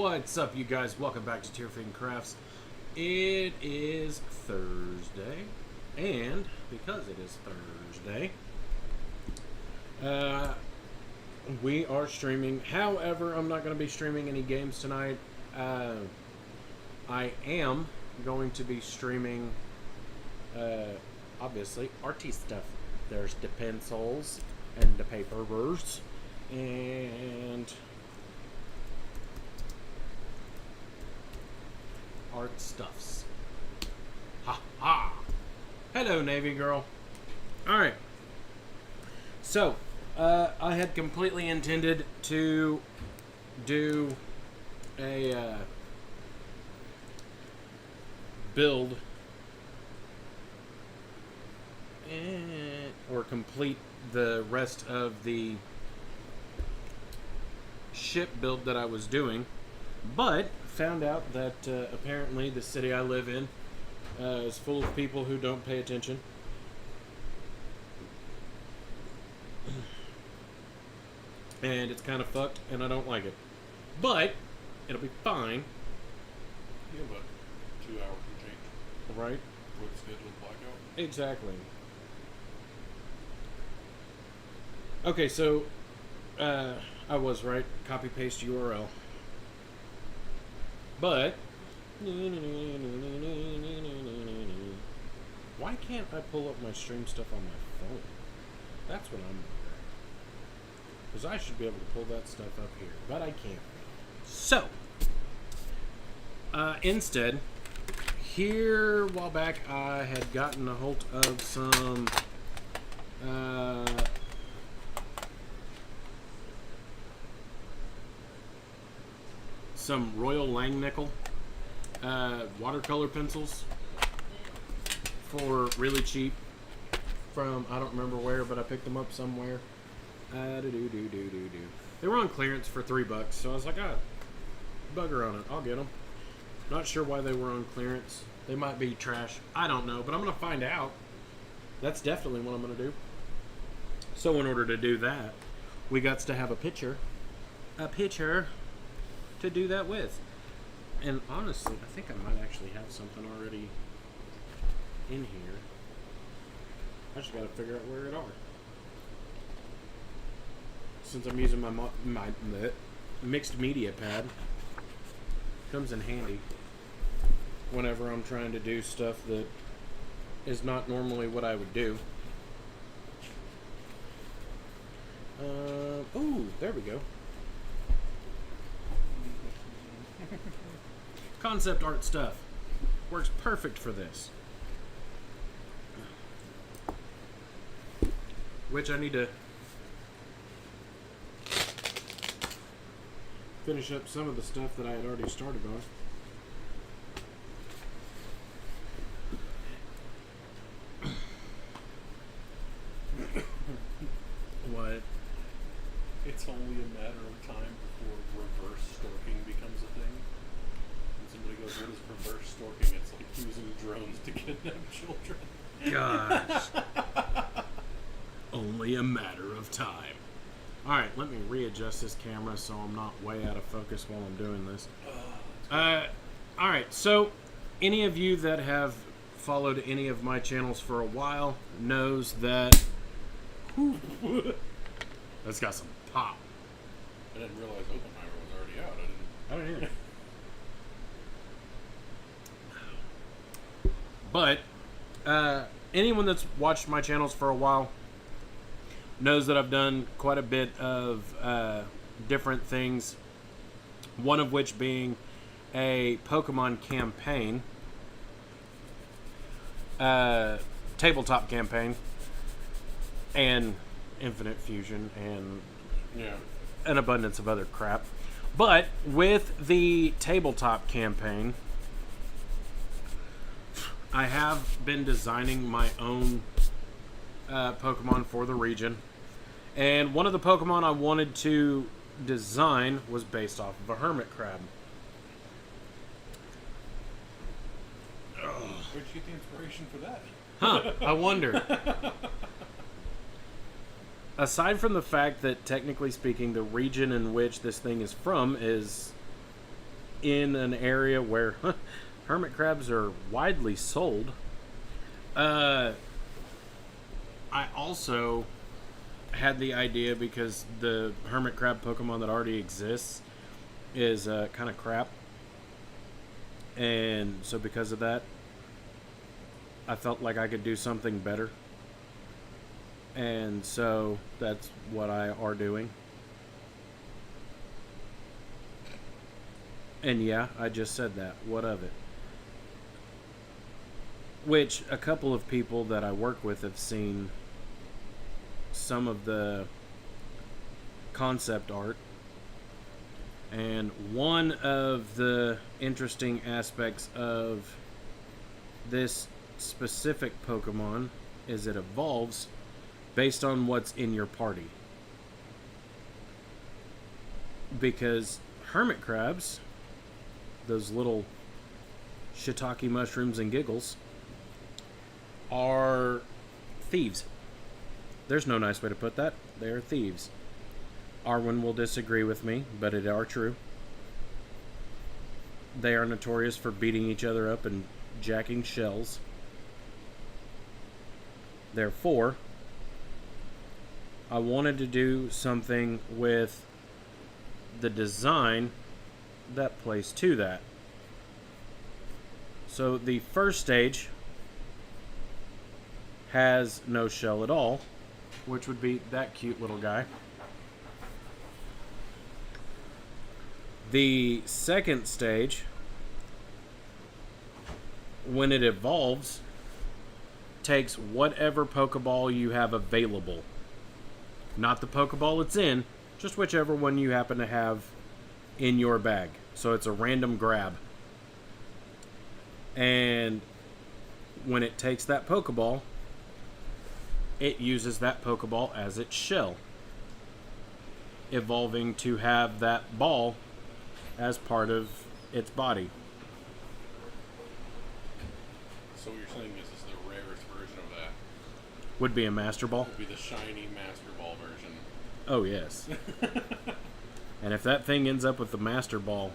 What's up, you guys? Welcome back to Tearfing Crafts. It is Thursday, and because it is Thursday, we are streaming. However, I'm not going to be streaming any games tonight. I am going to be streaming, obviously, arty stuff. There's the pencils and the papers, and art stuffs. Ha ha! Hello, Navy girl. Alright. So, I had completely intended to do a build or complete the rest of the ship build that I was doing, but found out that apparently the city I live in is full of people who don't pay attention. And it's kind of fucked, and I don't like it. But it'll be fine. Yeah, but 2 hours can change. Right? For the scheduled blackout. Exactly. Okay, so I was right. Copy paste URL. But why can't I pull up my stream stuff on my phone? That's what I'm wondering. Because I should be able to pull that stuff up here, but I can't. So, instead, here a while back, I had gotten a hold of some Royal Langnickel watercolor pencils for really cheap from, I don't remember where, but I picked them up somewhere. They were on clearance for $3, so I was like, bugger on it, I'll get them. Not sure why they were on clearance. They might be trash, I don't know, but I'm gonna find out. That's definitely what I'm gonna do. So in order to do that, we got to have a picture to do that with. And honestly, I think I might actually have something already in here. I just gotta figure out where it are. Since I'm using my mixed media pad, comes in handy whenever I'm trying to do stuff that is not normally what I would do. Ooh, there we go. Concept art stuff works perfect for this. Which I need to finish up some of the stuff that I had already started on. What? It's only a matter of time before reverse storking becomes a thing. When somebody goes, what is reverse storking? It's like using drones to kidnap children. Gosh. Only a matter of time. Alright, let me readjust this camera so I'm not way out of focus while I'm doing this. Alright, so any of you that have followed any of my channels for a while knows that that's got some pop. I didn't realize Oppenheimer was already out. I don't either. But anyone that's watched my channels for a while knows that I've done quite a bit of different things, one of which being a Pokemon campaign, tabletop campaign, and Infinite Fusion, and an abundance of other crap. But with the tabletop campaign, I have been designing my own Pokemon for the region. And one of the Pokemon I wanted to design was based off of a hermit crab. Where'd you get the inspiration for that? Huh, I wonder. Aside from the fact that, technically speaking, the region in which this thing is from is in an area where hermit crabs are widely sold. I also had the idea because the hermit crab Pokemon that already exists is kind of crap. And so because of that, I felt like I could do something better. And so that's what I are doing. And yeah, I just said that. What of it? Which a couple of people that I work with have seen some of the concept art. And one of the interesting aspects of this specific Pokemon is it evolves based on what's in your party. Because hermit crabs, those little shiitake mushrooms and giggles, are thieves. There's no nice way to put that. They are thieves. Arwen will disagree with me, but it are true. They are notorious for beating each other up and jacking shells. Therefore, I wanted to do something with the design that plays to that. So the first stage has no shell at all, which would be that cute little guy. The second stage, when it evolves, takes whatever Pokeball you have available. Not the Pokeball it's in, just whichever one you happen to have in your bag. So it's a random grab. And when it takes that Pokeball, it uses that Pokeball as its shell, evolving to have that ball as part of its body. So what you're saying is the rarest version of that Would be a Master Ball? would be the shiny Master Ball version. Oh, yes. And if that thing ends up with the Master Ball...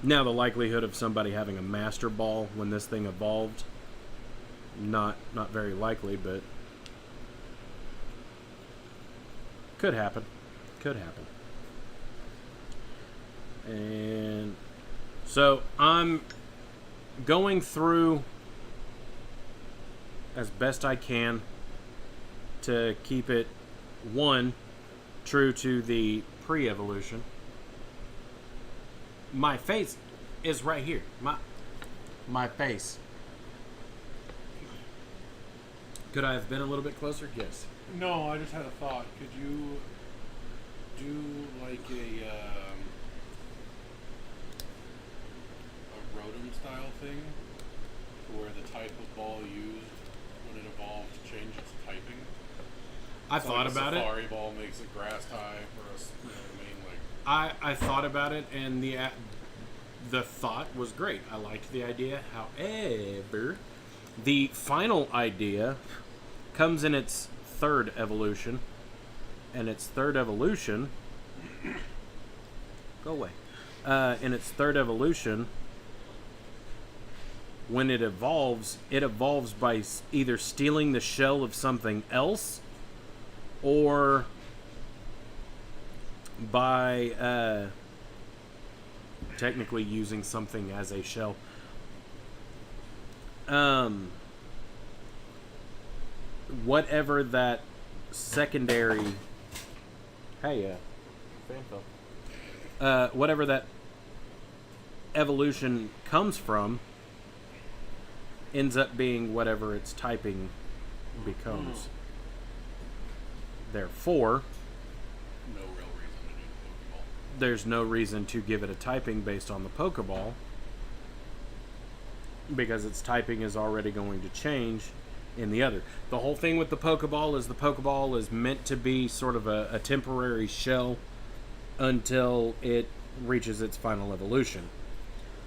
Now, the likelihood of somebody having a Master Ball when this thing evolved, not very likely, but could happen. Could happen. And so I'm going through as best I can to keep it, one, true to the pre-evolution. My face is right here. My face. Could I have been a little bit closer? Yes. No, I just had a thought. Could you do like a Rotom style thing, to where the type of ball used when it evolved changed its typing? I thought like about a it. Safari ball makes it grass type, or a, you know what I mean, like. I thought about it, and the thought was great. I liked the idea. However, the final idea comes in its third evolution, and its third evolution... Go away. In its third evolution, when it evolves by either stealing the shell of something else, or by technically using something as a shell. Whatever that secondary... Hey, fan fell. Whatever that evolution comes from ends up being whatever its typing becomes. Therefore, No real reason to do the Pokeball. there's no reason to give it a typing based on the Pokeball, because its typing is already going to change in the other. The whole thing with the Pokeball is meant to be sort of a temporary shell until it reaches its final evolution.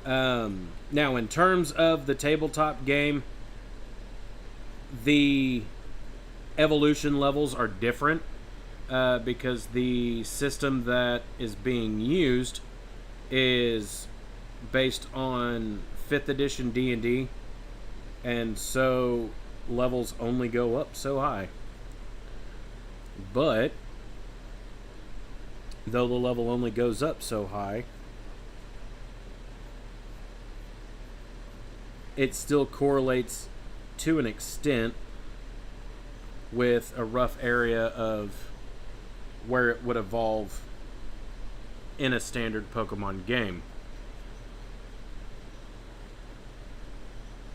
Now, in terms of the tabletop game, the evolution levels are different because the system that is being used is based on 5th edition D&D, and so levels only go up so high. But though the level only goes up so high, it still correlates to an extent with a rough area of where it would evolve in a standard Pokemon game.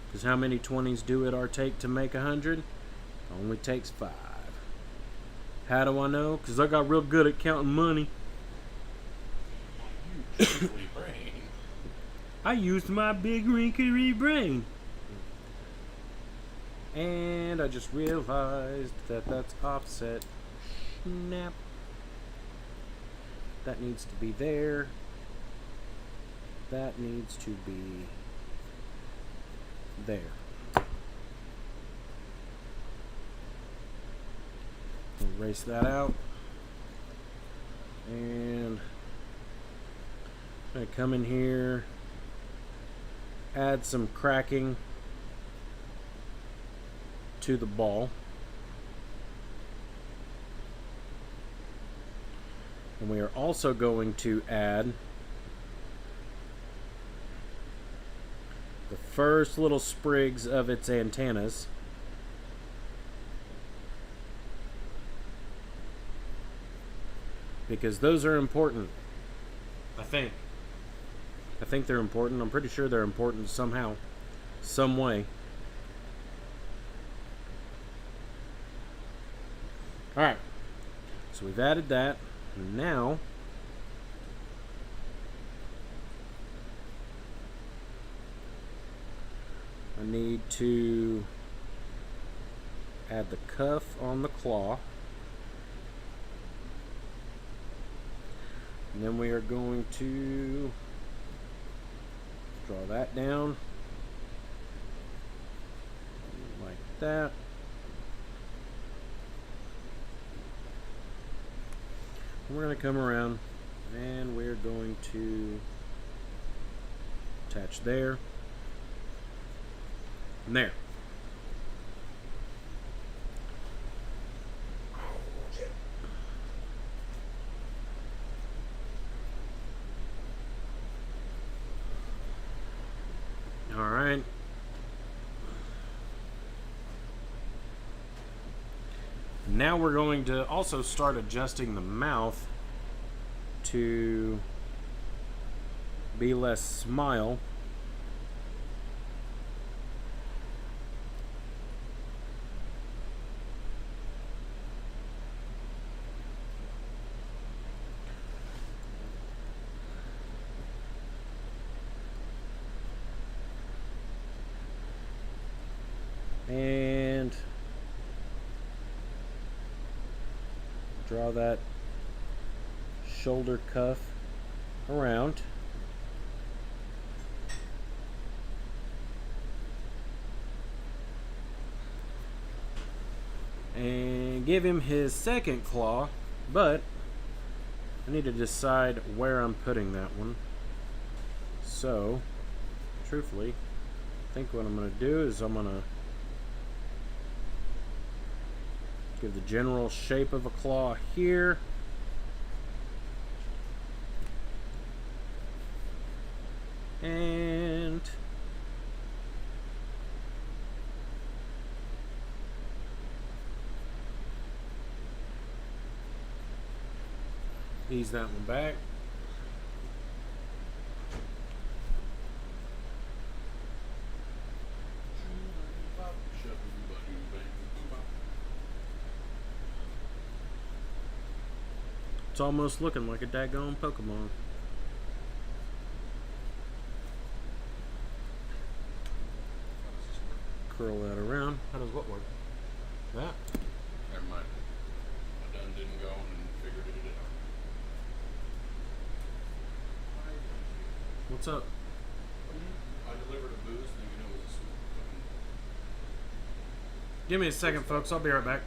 Because how many 20s do it take to make 100? Only takes 5. How do I know? Because I got real good at counting money. You wrinkly brain. I used my big wrinkly brain. And I just realized that that's offset. Snap. That needs to be there. That needs to be there. Erase that out. And I'm going to come in here, add some cracking to the ball. And we are also going to add the first little sprigs of its antennas. Because those are important. I think they're important. I'm pretty sure they're important somehow, some way. Alright. So we've added that. Now I need to add the cuff on the claw. And then we are going to draw that down like that. And we're going to come around and we're going to attach there and there. Alright. Now we're going to also start adjusting the mouth to be less smile. And draw that shoulder cuff around. And give him his second claw, but I need to decide where I'm putting that one. So, truthfully, I think what I'm going to do is I'm going to give the general shape of a claw here. And ease that one back. It's almost looking like a daggone Pokemon. Curl that around. How does what work? That? Never mind. My done didn't go and figured it out. What's up? I delivered a booze thinking it was fucking... Give me a second, folks. I'll be right back.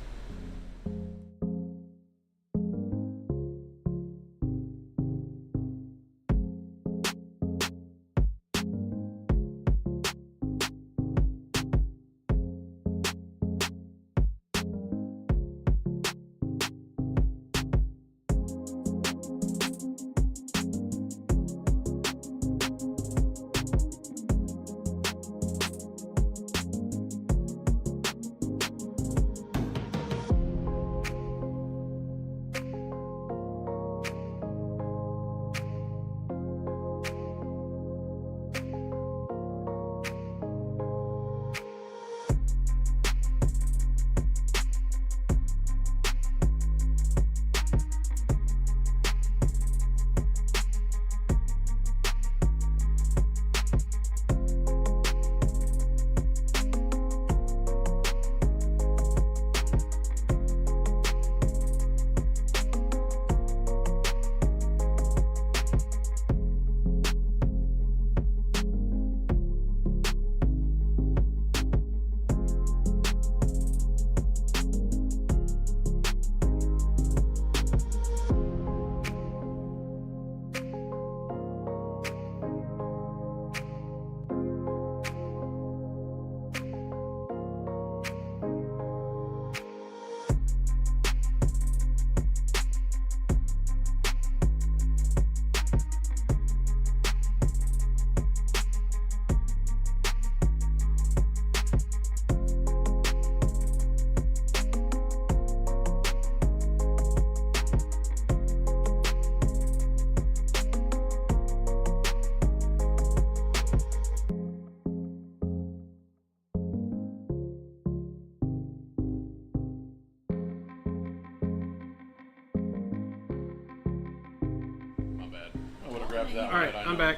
would have grabbed that. All right, I I'm know. back.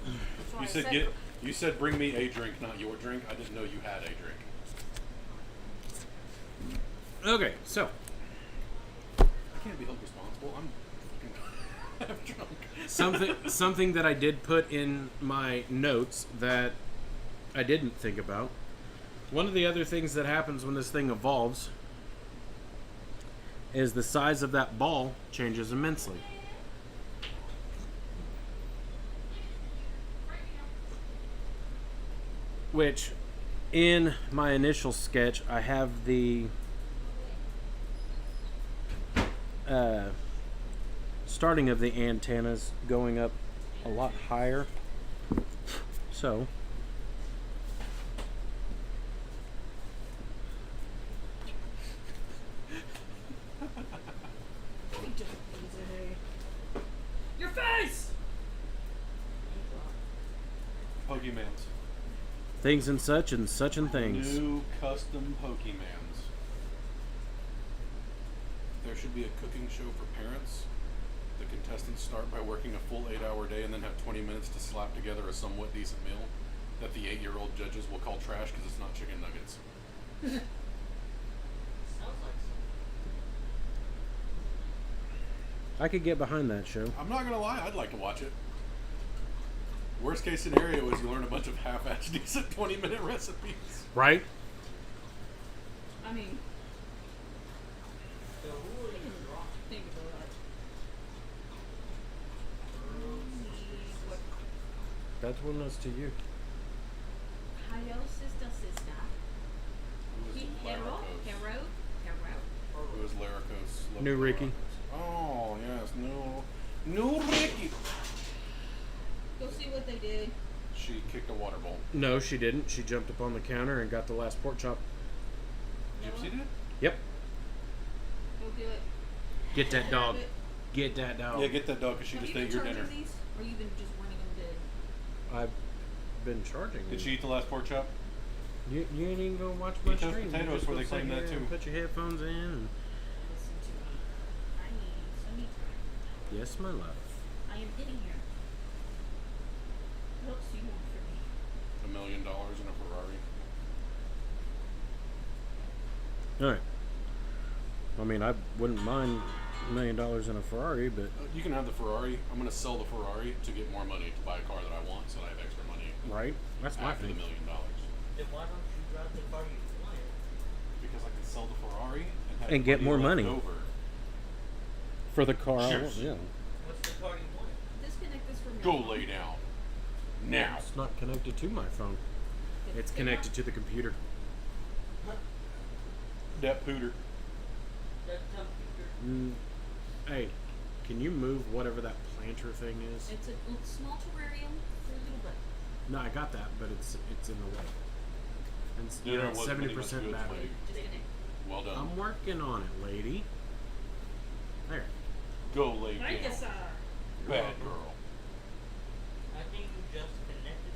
That's why You I said You said bring me a drink, not your drink. I didn't know you had a drink. Okay, so I can't be held responsible. I'm drunk. something that I did put in my notes that I didn't think about. One of the other things that happens when this thing evolves is the size of that ball changes immensely. Which, in my initial sketch, I have the starting of the antennas going up a lot higher. So, Your face! Pokemans. things and such and things. New custom Pokemans. There should be a cooking show for parents. The contestants start by working a full 8-hour day and then have 20 minutes to slap together a somewhat decent meal that the 8-year-old judges will call trash because it's not chicken nuggets. Sounds like I could get behind that show. I'm not gonna lie, I'd like to watch it. Worst case scenario is you learn a bunch of half-assed decent 20-minute recipes. Right? I mean, think about it. That's one that's to you. Hello, sister. It was Hero. It was Laricos. New Ricky. Oh, yes, new Ricky. Go see what they did. She kicked a water bowl. No, she didn't. She jumped up on the counter and got the last pork chop. Gypsy did? Yep. Go do it. Get that dog. Get that dog. Yeah, get that dog because she Have just you ate been your charging dinner. these, or you been just wanting them dead? I've been charging. Did she eat the last pork chop? You ain't even gonna watch my Eat those stream. You potatoes just where go they claim sit that here and too. Put your headphones in. And Listen to me. I need some me time. yes, my love. I am getting here. What else do you want from me? $1 million in a Ferrari. All right. I mean, I wouldn't mind $1 million in a Ferrari, but You can have the Ferrari. I'm going to sell the Ferrari to get more money to buy a car that I want so that I have extra money right? That's my after the $1 thing. million. Then why don't you drive the car you want? Because I can sell the Ferrari and, And get more left money. over. For the car, I Sure. want, yeah. What's the car you want? Disconnect this from your Go phone. lay down. Now. It's not connected to my phone. It's connected to the computer. That pooter. That computer. Hey, can you move whatever that planter thing is? It's a small terrarium for a little bit. No, I got that, but it's in the way. And Dinner you're at wasn't any much 70% good, battery. lady. Disconnect. Well done. I'm working on it, lady. There. Go lay Thank you, down. sir. Bad girl. I think you just connected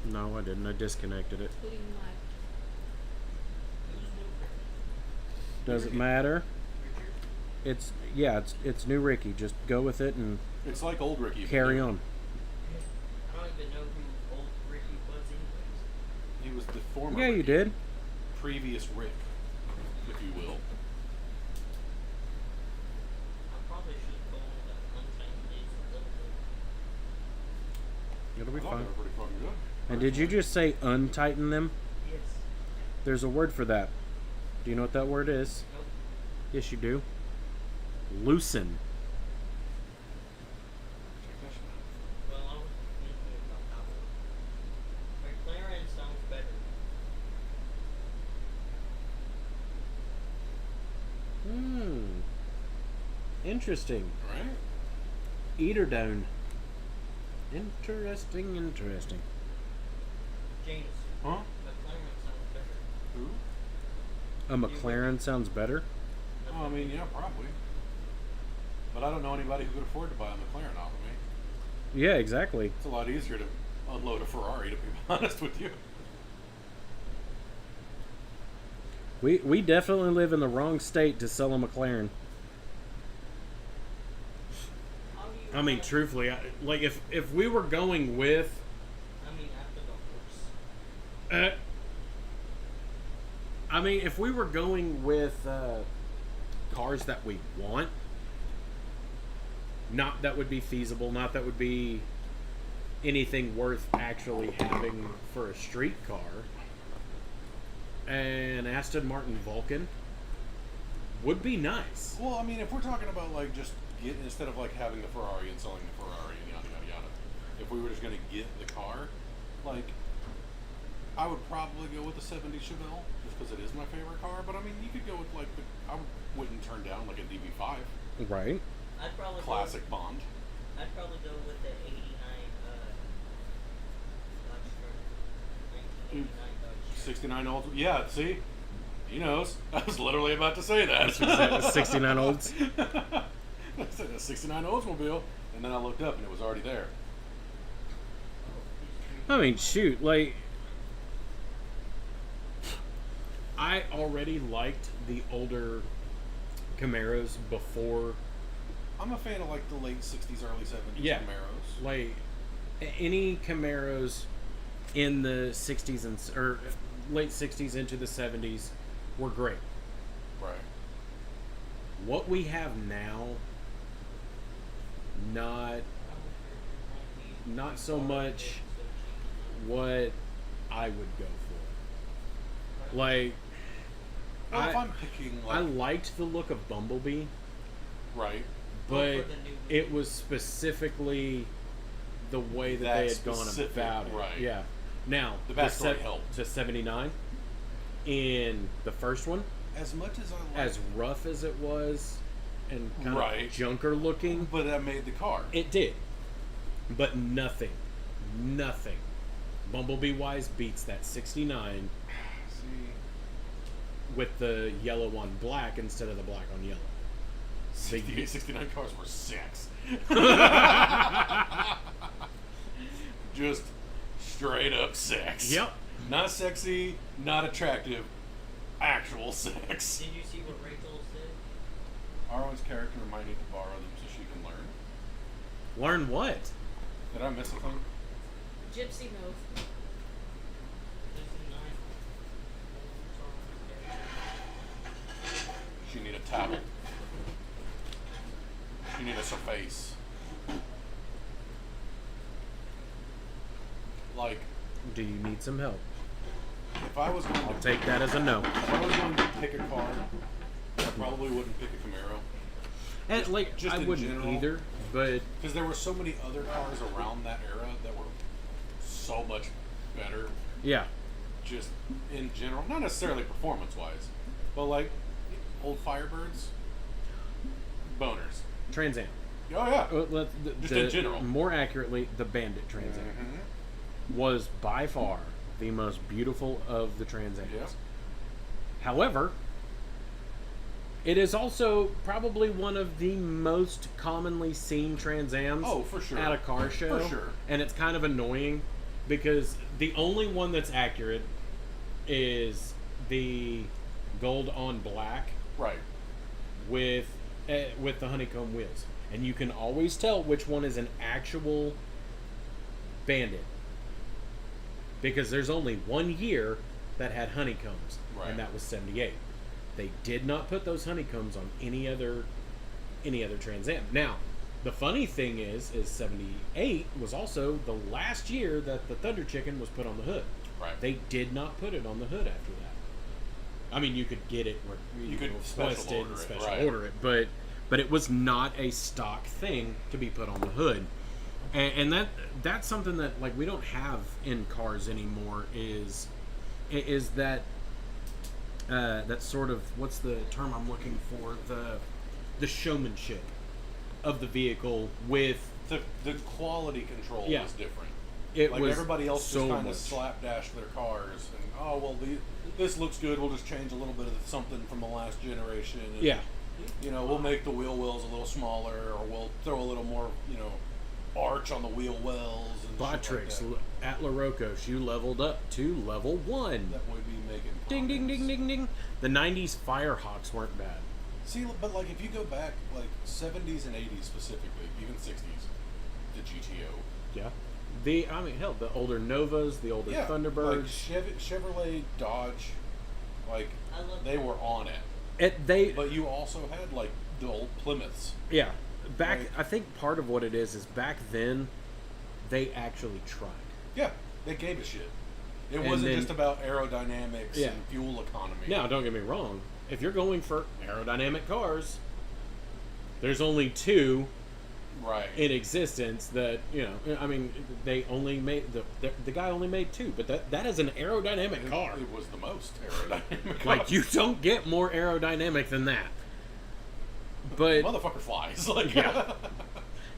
it. No, I didn't. I disconnected it. Putting my Who's new? Does it matter? Richard? It's new Ricky. Just go with it and It's like old Ricky. but carry new. on. I don't even know who old Ricky was anyways. He was the former Yeah, you Ricky. did. Previous Rick, if you will. I probably should have told him that untimed days a little bit. It'll be I thought fine. they were pretty fucking good. And did you just say untighten them? Yes. There's a word for that. Do you know what that word is? Nope. Yes, you do. Loosen. Well, I was thinking about that one. McLaren sounds better. Interesting. Right? Eater down. Interesting. James. Huh? McLaren sounds better. Who? A McLaren sounds better. Oh, I mean, yeah, probably. But I don't know anybody who could afford to buy a McLaren off of me. Yeah, exactly. It's a lot easier to unload a Ferrari, to be honest with you. We definitely live in the wrong state to sell a McLaren. How do you I mean, truthfully, like if we were going with, after the horse. I mean, if we were going with cars that we want, not that would be feasible, not that would be anything worth actually having for a street car, an Aston Martin Vulcan would be nice. Well, I mean, if we're talking about like just instead of like having the Ferrari and selling the Ferrari and yada yada yada, if we were just gonna get the car, like I would probably go with the '70 Chevelle just because it is my favorite car. But I mean, you could go with like wouldn't turn down like a DB5 Right. I'd probably classic Bond. I'd probably go with the '89 Dodge Charger. 1989 Dodge Charger. 69 old. Yeah, see, he knows. I was literally about to say that. 69 olds. I said a 69 Oldsmobile, and then I looked up and it was already there. I mean, shoot, like I already liked the older Camaros before. I'm a fan of like the late 60s, early 70s Yeah. Camaros. Like any Camaros in the 60s or late 60s into the 70s were great. Right. What we have now, not so much what I would go for. Like, Well, if I'm picking like I liked the look of Bumblebee, right, but it was specifically the way that they had gone specific, about it. right. Yeah. Now, The backstory helped. The 79 in the first one, as much as I like, as rough as it was and kind Right. of junker looking, but that made the car. it did. But nothing, Bumblebee wise beats that 69 See, with the yellow on black instead of the black on yellow. 68, 69 cars were sex. Just straight up sex. Yep. Not sexy, not attractive, actual sex. Did you see what Rachel said? Arwen's character might need to borrow them so she can learn. Learn what? Did I miss a thing? Gypsy move. She need a towel. She need a surface. Like, Do you need some help? if I was going I'll to take that as a no. if I was going to pick a car, I probably wouldn't pick a Camaro. And like, just I in wouldn't general. either, but Because there were so many other cars around that era that were so much better, yeah. just in general. Not necessarily performance-wise, but like old Firebirds, boners. Trans Am. Oh yeah. Just in The- general. More accurately, the Bandit Trans Am Mhm. was by far the most beautiful of the Trans Ams. Yeah. However, it is also probably one of the most commonly seen Trans Ams Oh, for sure. at a car show. For sure. And it's kind of annoying because the only one that's accurate is the gold on black Right. with the honeycomb wheels, and you can always tell which one is an actual Bandit because there's only one year that had honeycombs, Right. and that was 78. They did not put those honeycombs on any other Trans Am. Now, the funny thing is 78 was also the last year that the Thunder Chicken was put on the hood. Right. They did not put it on the hood after that. I mean, you could get it where You could request special it order and it, special right. order it, but it was not a stock thing to be put on the hood, and that's something that like we don't have in cars anymore. Is that that sort of, what's the term I'm looking for, the showmanship of the vehicle with The quality control Yeah. was different. it Like was everybody else so just kind much. of slapdash their cars and this looks good. We'll just change a little bit of something from the last generation. And, Yeah. You know, we'll make the wheel wells a little smaller, or we'll throw a little more, arch on the wheel wells and Botrix shit like at LaRocco's, you leveled up to level 1. that would be making Ding, ding, comments. ding, ding, ding. The 90s Firehawks weren't bad. See, but like if you go back like 70s and 80s specifically, even 60s, the GTO. Yeah. I mean, hell, the older Novas, the older Yeah, Thunderbirds. like Chevrolet, Dodge, like I love they that. were on it. But you also had like the old Plymouths. yeah, back. Like- I think part of what it is back then, they actually tried. Yeah, they gave a shit. It And wasn't then- just about aerodynamics Yeah. and fuel economy. Now, don't get me wrong. If you're going for aerodynamic cars, there's only two Right. in existence that I mean, they only made the guy only made two, but that is an aerodynamic car. It was the most aerodynamic. Like, you don't get more aerodynamic than that. But motherfucker flies. Like Yeah.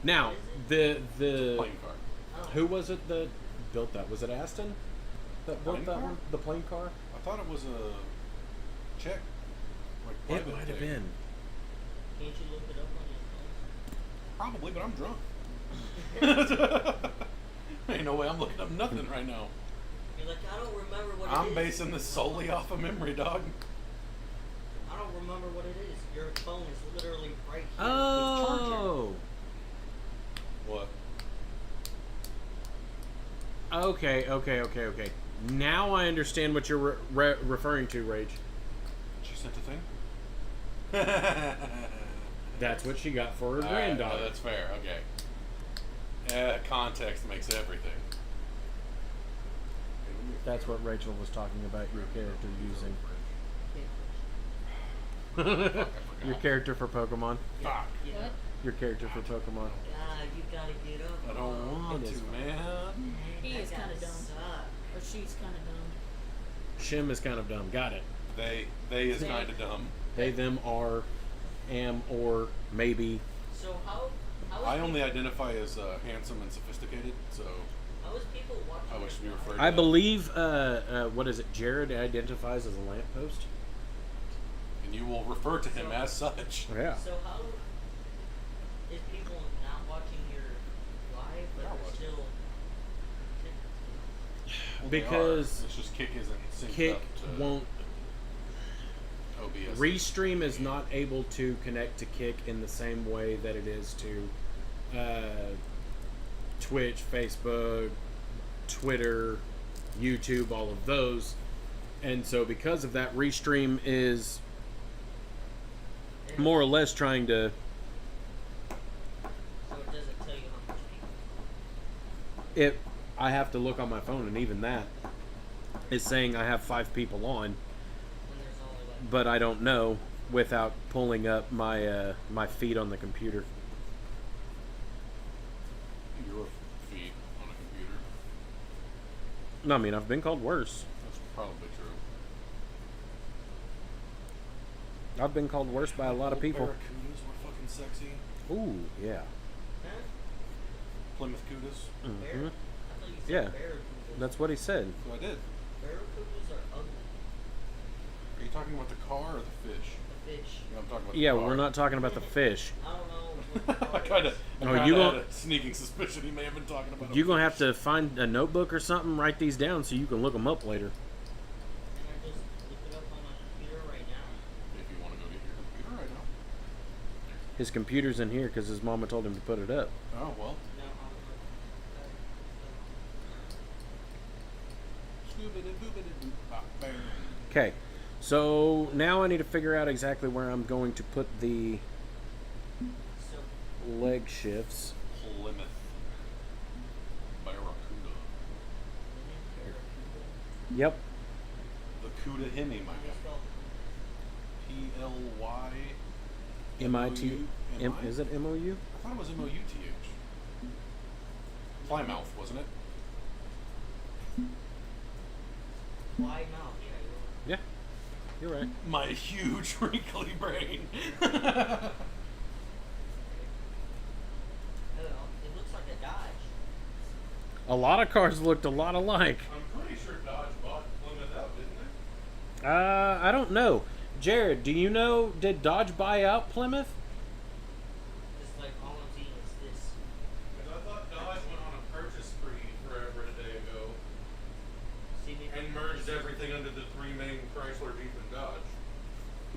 now the plane car. Oh. who was it that built that? Was it Aston that built Plane that car? one? The plane car? I thought it was a Czech. Like It private might have thing. been. Can't you look it up on Probably, but I'm drunk. Ain't no way I'm looking up nothing right now. your phone? You're like, I don't remember what it I'm is. basing this solely off of memory, dog. I don't remember what it is. Your phone is literally right here. Oh. What? Okay. Now I understand what you're referring to, Rage. She sent a thing? That's what she got for her All right, granddaughter. no, that's fair. Okay. Context makes everything. That's what Rachel was talking about your character using. Your character for Pokemon. Fuck. Yeah. What? Your character for Pokemon. God, you gotta get up. I don't want It is to, fine. man. He That is gotta kinda dumb. suck. Or she's kind of dumb. Shim is kind of dumb. Got it. They is They- kind of dumb. They, them, are, am, or, maybe. So how is I only people, identify as handsome and sophisticated, so how is people watching I wish this we live? referred I to believe, what is it? Jared identifies as a lamppost. and you will refer to him as such. Yeah. So how is people not watching your live, but They're they're watching. still Well, they are. Because It's just Kick isn't synced Kick up to won't. OBS. Restream is not able to connect to Kick in the same way that it is to Twitch, Facebook, Twitter, YouTube, all of those. And so because of that, Restream is more or less trying to... so it doesn't tell you how much people. I have to look on my phone, and even that is saying I have 5 people on, When there's only like but I don't know without pulling up my my feed on the computer. Your feed on a computer. No, I mean, I've been called worse. That's probably true. I've been called worse by a lot of people. Barracudas were fucking sexy. Ooh, yeah. huh? Plymouth Cudas. Bear? hmm I thought you said Yeah. barracudas. That's what he said. So I did. Barracudas are ugly. Are you talking about the car or the fish? The fish. Yeah, I'm talking about Yeah, the car. we're not talking about the fish. I don't know. What the I car kind of is. Oh, you had gon- a sneaking suspicion he may have been talking about. You're going to have to find a notebook or something, write these down so you can look them up later. Can I just look it up on my computer right now? If you want to go get your computer right now. His computer's in here because his mama told him to put it up. Oh well. No, Okay, so now I need to figure out exactly where I'm going to put the so leg shifts. Plymouth Barracuda. Yep. The Cuda Hemi, my guy. PLY. MIT. MI? Is it MOU? I thought it was MOUTH. Plymouth, wasn't it? Wide mouth, yeah. Yeah, you're right. My huge wrinkly brain. Oh, it looks like a Dodge. A lot of cars looked a lot alike. I'm pretty sure Dodge bought Plymouth out, didn't they? I don't know. Jared, do you know, did Dodge buy out Plymouth? Just like all I'm seeing is this. Because I thought Dodge went on a purchase spree forever and a day ago See me and merged everything under the three main Chrysler, Jeep, and Dodge.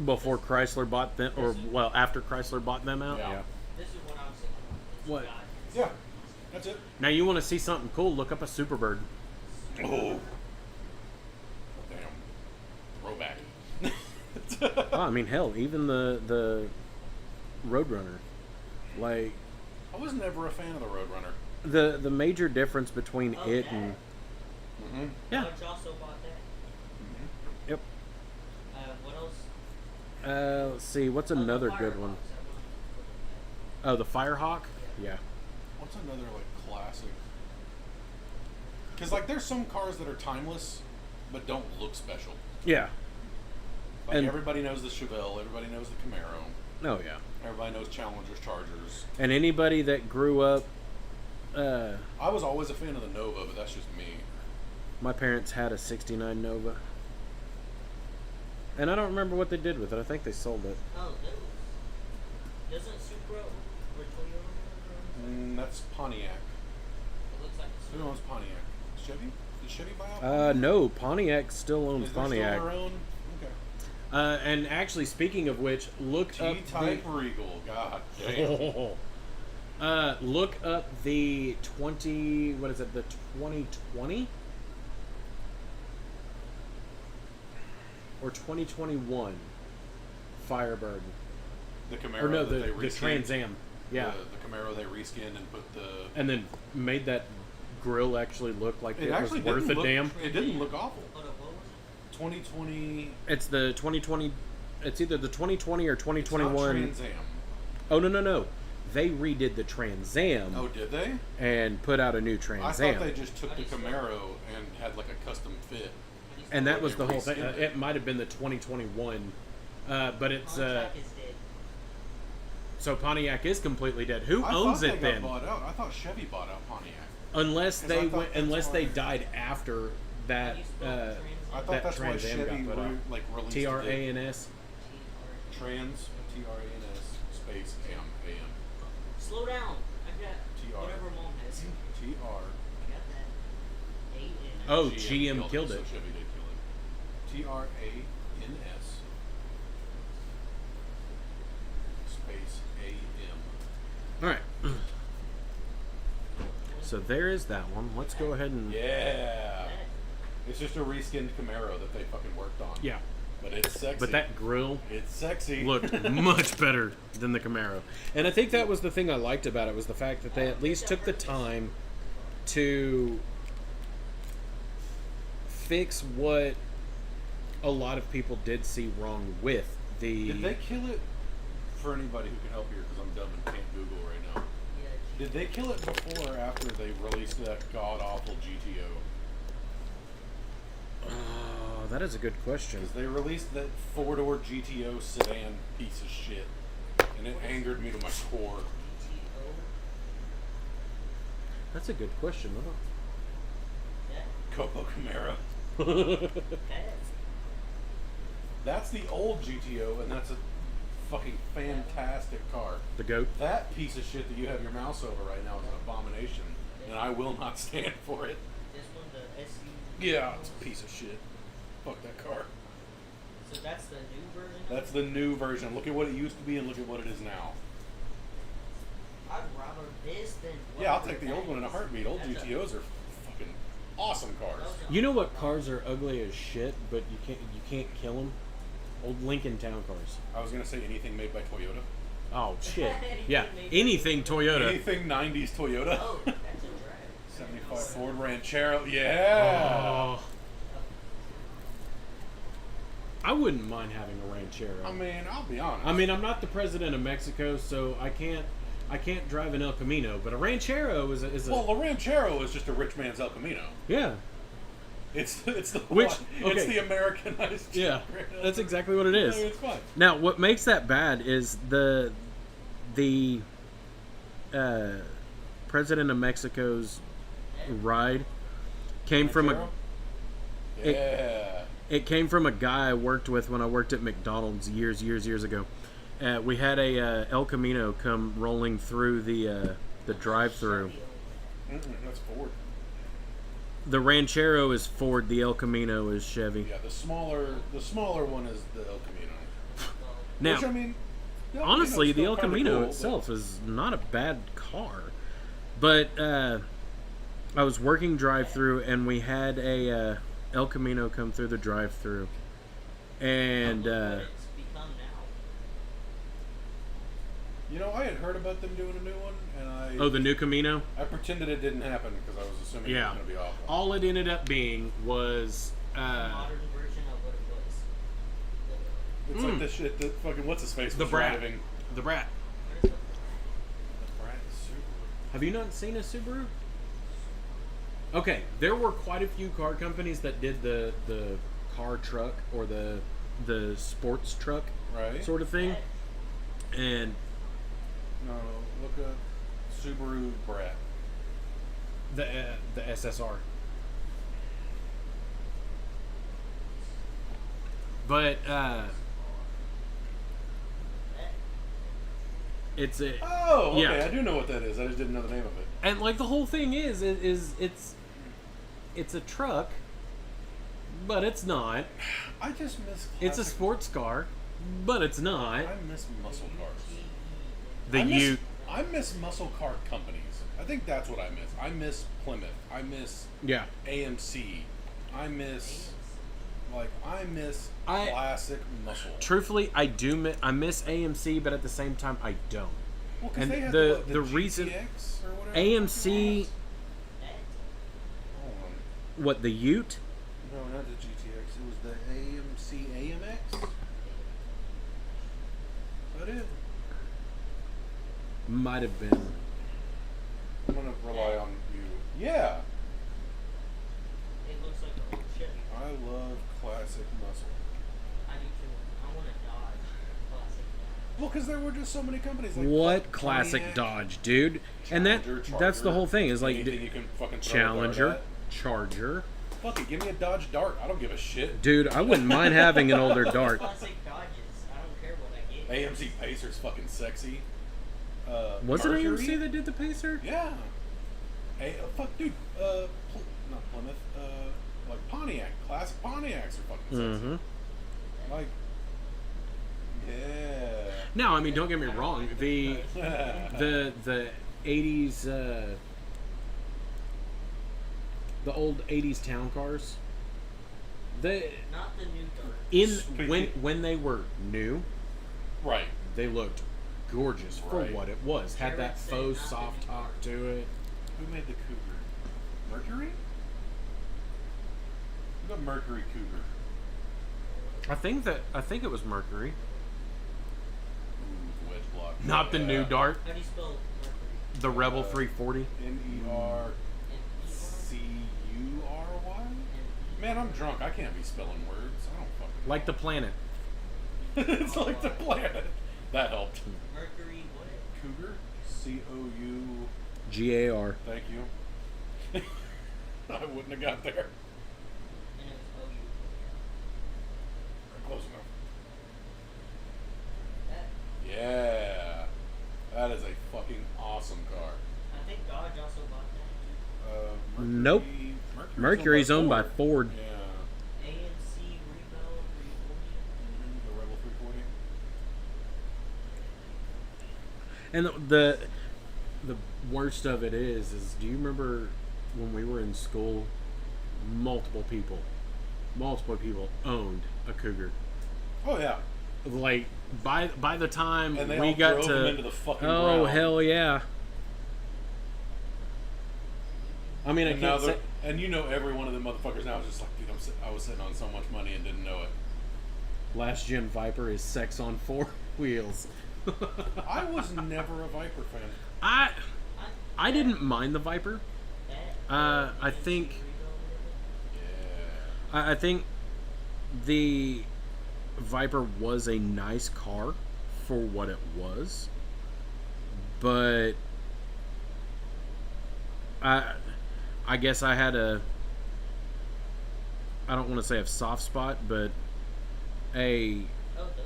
Before Chrysler bought them, or well, after Chrysler bought them out. Yeah. This is what I'm saying. It's What? got- Yeah. That's it. Now you want to see something cool? Look up a Superbird. Oh. Damn. Throwback. Oh, I mean, hell, even the Roadrunner, like I was never a fan of the Roadrunner. the major difference between Oh, it that? and Mm-hmm. yeah, Bunch also bought that. yep. What else? Let's see, what's another good one? Oh, the Firehawk. Yeah. What's another like classic? Because like there's some cars that are timeless, but don't look special. Yeah. Like And- everybody knows the Chevelle, everybody knows the Camaro, Oh yeah. everybody knows Challengers, Chargers. And anybody that grew up, I was always a fan of the Nova, but that's just me. my parents had a '69 Nova, and I don't remember what they did with it. I think they sold it. Oh, those. Doesn't Supra or Toyota? That's Pontiac. It looks like a Who Supra. owns Pontiac? Chevy? Did Chevy buy out? No, Pontiac still owns Is there Pontiac. still their own? Okay. And actually, speaking of which, look up T-Type Regal. God damn. look up the 20. What is it? The 2020 or 2021 Firebird, The Camaro or no, that they the reskinned. Trans Am. Yeah, The Camaro they reskinned and put the. and then made that grill actually look like it, was actually worth didn't a look, damn. It didn't look awful. Hold up, what was it? 2020. It's the 2020. It's either the 2020 or It's 2021. not Trans Am. Oh no! They redid the Trans Am Oh, did they? and put out a new I Trans thought Am. they just took the Camaro and had like a custom fit. And that was They the whole thing. reskinned it. It might have been the 2021, but it's Pontiac is dead. so Pontiac is completely dead. Who I owns thought it they then? got bought out. I thought Chevy bought out Pontiac. Unless 'Cause they I thought went, that's unless they why- died after that. How do you spell Trans Am? I thought That that's why Trans Am Chevy got put out. like released TRANS. Trans TRANS space AM. Slow down. I got TR. whatever mom has. TR. I got that. 8 and Oh, GM killed So it. Chevy did kill it. TRANS space AM. All right. So there is that one. Let's go ahead and Yeah. It's just a reskinned Camaro that they fucking worked on. yeah. But it's sexy. But that grill It's sexy. looked much better than the Camaro. And I think that was the thing I liked about it, was the fact that they at least took the time to fix what a lot of people did see wrong with the Did they kill it? For anybody who can help here, because I'm dumb and can't Google right now. Yeah, Did they kill it before or after they released that god awful GTO? Oh, that is a good question. Because they released that four-door GTO sedan piece of shit, and it angered me to my core. GTO. That's a good question. I That. Coco Camaro. don't- That. That's the old GTO, and that's a fucking fantastic car. The goat. That piece of shit that you have your mouse over right now is an abomination, and I will not stand for it. This one, the SU. Yeah, it's a piece of shit. Fuck that car. So that's the new version. That's the new version. Look at what it used to be and look at what it is now. I'd rather this than. Yeah, I'll whatever take the old one in a that is. heartbeat. Old That's a- GTOs are fucking awesome cars. You know what cars are ugly as shit, but you can't kill them? Old Lincoln Town cars. I was gonna say anything made by Toyota. Oh shit. Anything Yeah, made by anything Toyota. Anything 90s Toyota. Oh, that's a drag. 75 Ford Ranchero. Yeah. Oh. I wouldn't mind having a Ranchero. I mean, I'll be honest. I mean, I'm not the president of Mexico, so I can't drive an El Camino, but a Ranchero is a well, the Ranchero is just a rich man's El Camino. yeah. It's the it's Which- it's okay. the Americanized. Yeah, Grand El that's Camino. exactly what it is. No, it's fine. Now, what makes that bad is the president of Mexico's ride came from a Ranchero? It- Yeah. it came from a guy I worked with when I worked at McDonald's years ago. We had a El Camino come rolling through the drive-through. That's Ford. The Ranchero is Ford. The El Camino is Chevy. Yeah, the smaller one is the El Camino. Now, Which, I mean, yeah, honestly, it's the still El kinda Camino cool, itself is not a bad car. But I was working drive-through, and we had a El Camino come through the drive-through. And Look what it's become now. You know, I had heard about them doing a new one, and oh, the new Camino? I pretended it didn't happen because I was assuming it Yeah. was going to be awful. All it ended up being was A modern version of what it was. It's like the shit that fucking what's his face the was Brat. driving. The Brat. Where's the The Brat Subaru. Have you not seen a Subaru? Okay, there were quite a few car companies that did the car truck or the sports truck Right? sort of thing. And No, look up Subaru Brat. the SSR. But it's a Oh, okay. Yeah. I do know what that is. I just didn't know the name of it. and like the whole thing is it's a truck, but it's not. I just miss. It's a classic- sports car, but it's not. I miss muscle cars. The I miss, Ute. I miss muscle car companies. I think that's what I miss. I miss Plymouth. I miss Yeah. AMC. I miss I- classic muscle. Truthfully, I miss AMC, but at the same time, I don't. Well, 'cause and they had the the reason GTX or whatever. AMC, Hold on. what, the Ute? No, not the GTX. It was the AMC AMX. Is that it? Might have been. I'm gonna rely on you. Yeah, It looks like a old Chevy. I love classic muscle. I do too. I want a Dodge classic Dodge. Well, because there were just so many companies like What classic Pontiac, Dodge, dude? And Challenger, that's the Charger, whole thing. Is like anything you can fucking throw a dart Challenger, at. Charger. Fuck it, give me a Dodge Dart. I don't give a shit. Dude, I wouldn't mind having an older Dart. Classic Dodges. I don't care what I get. AMC Pacer's fucking sexy. Was it Mercury? AMC that did the Pacer? Yeah. Hey, fuck, dude. Not Plymouth. Like Pontiac. Classic Pontiacs are fucking sexy. Mm-hmm. Like, yeah. No, I mean, don't get me wrong. The 80s, the old 80s town cars. Not the new Dart. When they were new, Right. they looked gorgeous for Right. what it was. Had that Jared said faux not soft the new top Dart. to it. Who made the Cougar? Mercury? Who got Mercury Cougar? I think it was Mercury, Ooh, wedge block. not the new Dart, How do you spell Mercury? the Rebel 340. NERCURY? Man, I'm drunk. I can't be spelling words. I don't fucking. Like the planet. It's like the planet. That helped. Mercury what? Cougar? COU. GAR. Thank you. I wouldn't have got there. And it was OU. Close enough. That, Yeah. That is a fucking awesome car. I think Dodge also bought that. Mercury, Nope. Mercury's owned by Ford. Ford. Yeah. AMC Rebel 340. The Rebel 340. And the worst of it is do you remember when we were in school, multiple people owned a Cougar. Oh yeah. Like by the time And they we all got drove to them into the fucking oh ground. hell yeah. I mean, And I now can't say. they're- and you know every one of them motherfuckers now is just like, dude, I was sitting on so much money and didn't know it. Last gen Viper is sex on four wheels. I was never a Viper fan. I didn't mind the Viper. I AMC think Rebel, Yeah. I think the Viper was a nice car for what it was, but I guess I had I don't want to say a soft spot, but a Oh, those.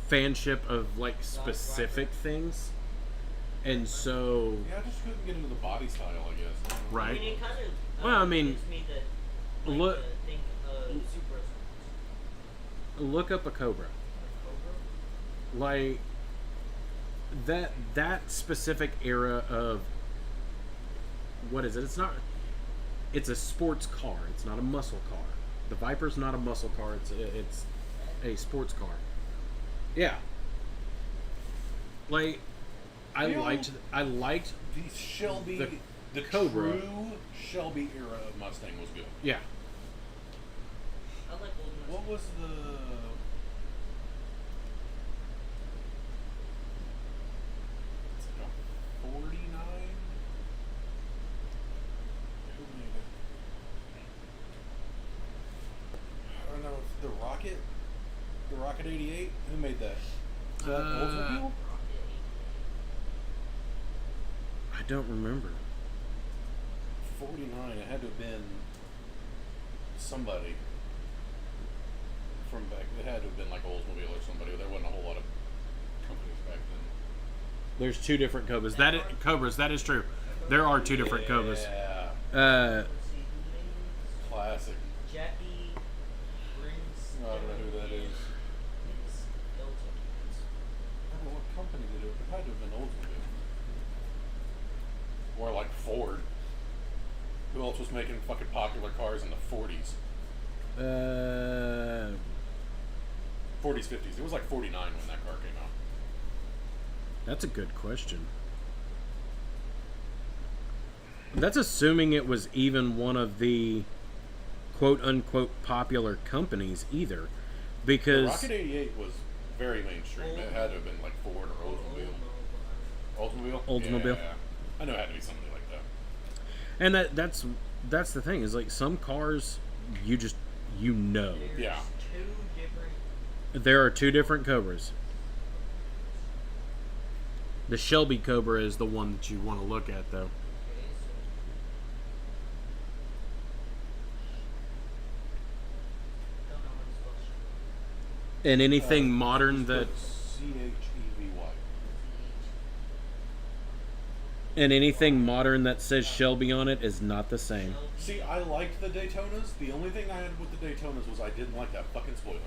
fanship of like specific things, and so Yeah, I just couldn't get into the body style, I guess. I don't know. Right. I mean, it kind of. Well, I mean, gives me the, look- to think of Supra. look up a Cobra. Cobra? like that specific era of what is it? It's a sports car. It's not a muscle car. The Viper's not a muscle car. It's a sports car. Yeah. Like I You know, liked The Shelby, the Cobra. true Shelby era of Mustang was good. yeah. I like old What was the? It's like a 49. Who made it? I don't know. The Rocket. The Rocket 88. Who made that? Is that Oldsmobile? I don't remember. 49. It had to have been somebody from back. It had to have been like Oldsmobile or somebody. There wasn't a whole lot of companies back then. There's two different Cobras. Cobras. That is true. There are two different Cobras. Yeah. Classic. Jackie Brings. I don't know who that is. It's Delta. I don't know what company did it. It had to have been Oldsmobile. Or like Ford. Who else was making fucking popular cars in the 40s? 40s, 50s. It was like 49 when that car came out. That's a good question. That's assuming it was even one of the quote unquote popular companies either. The Because Rocket 88 was very mainstream. It had to have been like Ford or Oldsmobile. Oldsmobile? Oldsmobile. Yeah. I know it had to be somebody like that. and that's the thing, is like some cars you know. Yeah. Two different. There are two different Cobras. The Shelby Cobra is the one that you want to look at, though. Okay, so. Don't know what it's supposed to And anything modern that CHEVY. and anything modern that says Shelby on it is not the same. See, I liked the Daytonas. The only thing I had with the Daytonas was I didn't like that fucking spoiler.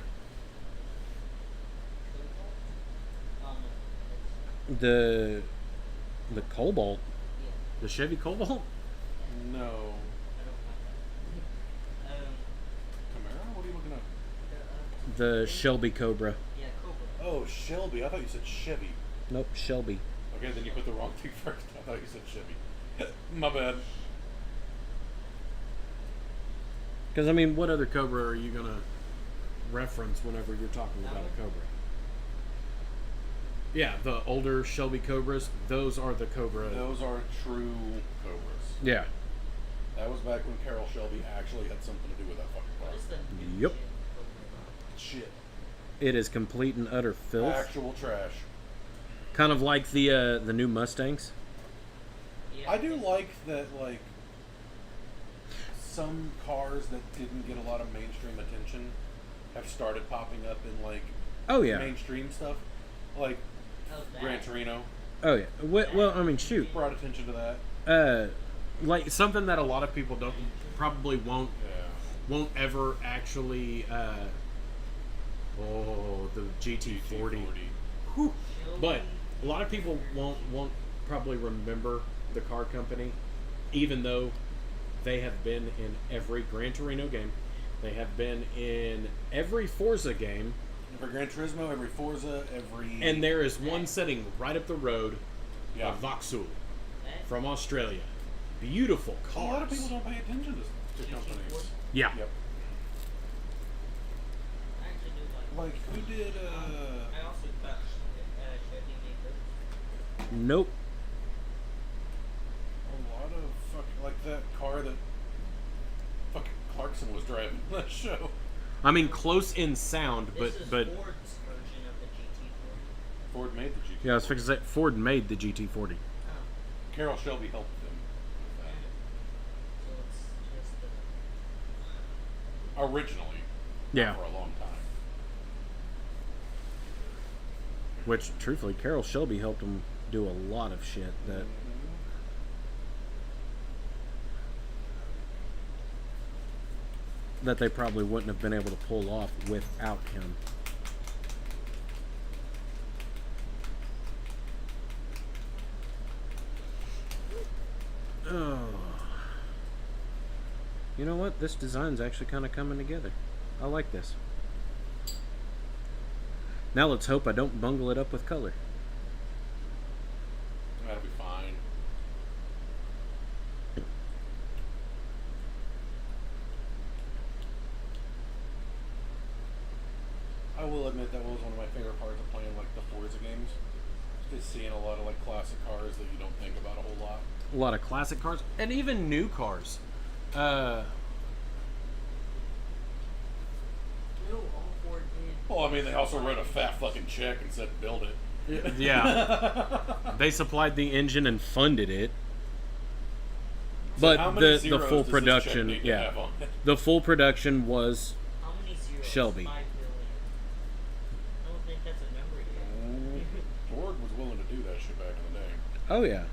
The Cobalt, Yeah, the Chevy Cobalt. No. I don't like that. Camaro? What are you looking at? The Shelby Cobra. Yeah, Cobra. Oh, Shelby. I thought you said Chevy. Nope, Shelby. Okay, then you put the wrong thing first. I thought you said Chevy. My bad. Because I mean, what other Cobra are you gonna reference whenever you're talking about a Cobra? Yeah, the older Shelby Cobras. Those are the Cobra. Those are true Cobras. Yeah. That was back when Carroll Shelby actually had something to do with that fucking car. What is the new Yep. gen Cobra? Shit. It is complete and utter filth. Actual trash. Kind of like the new Mustangs. Yeah, I do like that, like, some cars that didn't get a lot of mainstream attention have started popping up in, like, Oh yeah. mainstream stuff. Like, Oh, that. Gran Torino Oh yeah. Well, I mean, shoot. brought attention to that. Like something that a lot of people probably won't Yeah. ever actually. The GT40. Whew. But a lot of people won't probably remember the car company, even though they have been in every Gran Torino game. They have been in every Forza game. Every Gran Turismo, every Forza, every... And there is one sitting right up the road, Yeah. a Vauxhall That. from Australia. Beautiful A cars. lot of people don't pay attention to companies. Yeah. Yep. I actually do like. Like, who did, I also thought Chevy made those. Nope. a lot of fucking... Like, that car that fucking Clarkson was driving on that show. I mean, close in sound, but This is but Ford's version of the GT40. Ford made the GT. yeah, I was fixing to say Ford made the GT40. Oh, Carroll Shelby helped them with so it's just the. that. Originally. Yeah. For a long time. Which, truthfully, Carroll Shelby helped him do a lot of shit that they probably wouldn't have been able to pull off without him. You know what? This design's actually kind of coming together. I like this. Now let's hope I don't bungle it up with color. That'll be fine. I will admit that was one of my favorite parts of playing like the Forza games. Just seeing a lot of like classic cars that you don't think about a whole lot. A lot of classic cars and even new cars. No, all four did. Well, I mean, they also wrote a fat fucking check and said build it. Yeah. They supplied the engine and funded it. So how But many the zeros full does this check production, need to yeah. have on it? The full production was How many zeros? Shelby. 5 billion. I don't think that's a number yet. Ford was willing to do that shit back in the day. oh yeah.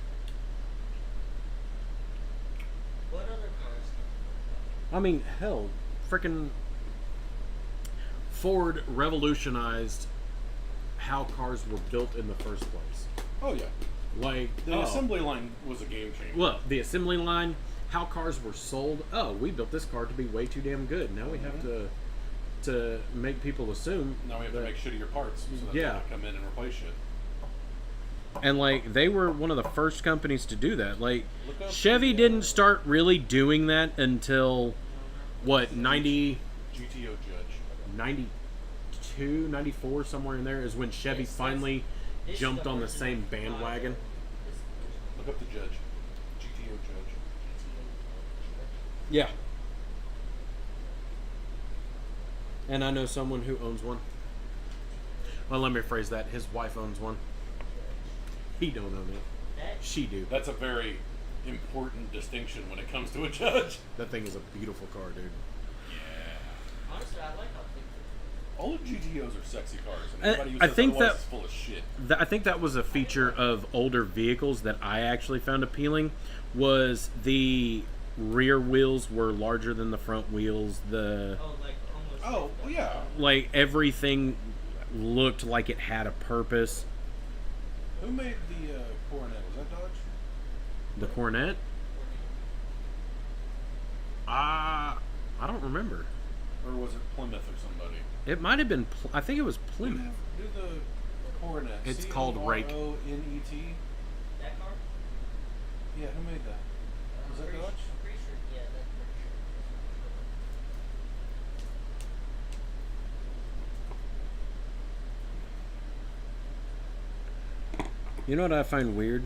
What other cars? I mean, hell, freaking Ford revolutionized how cars were built in the first place. Oh yeah, Like the assembly line was a game changer. Well, the assembly line, how cars were sold. Oh, we built this car to be way too damn good. Now we have to make people assume. Now we have to that- make shittier parts so that Yeah. they can come in and replace shit. And like they were one of the first companies to do that. Like Look up Chevy the, didn't start really doing that until what 90, GTO Judge. 92, 94, somewhere in there is when Chevy This- finally this is jumped the on the version same of bandwagon. This is the version Look up the Judge. GTO Judge. Yeah. And I know someone who owns one. Well, let me rephrase that. His wife owns one. He don't own it. That She do. That's a very important distinction when it comes to a judge. That thing is a beautiful car, dude. honestly, I like how thick it All of GTOs are sexy cars, and I- anybody who I says think otherwise that- is full of shit. I think that was a feature of older vehicles that I actually found appealing. Was the rear wheels were larger than the front wheels. The Oh, like almost. Oh, like well, the- yeah. like everything looked like it had a purpose. Who made the Coronet? Was that Dodge? The Cornet? I don't remember. Or was it Plymouth or somebody? It might have been. I think it was Do Plymouth. the Coronet. It's called Rake. Coronet. That car? Yeah, who made that? Was that Dodge? I'm pretty sure. Yeah, that's pretty sure. You know what I find weird?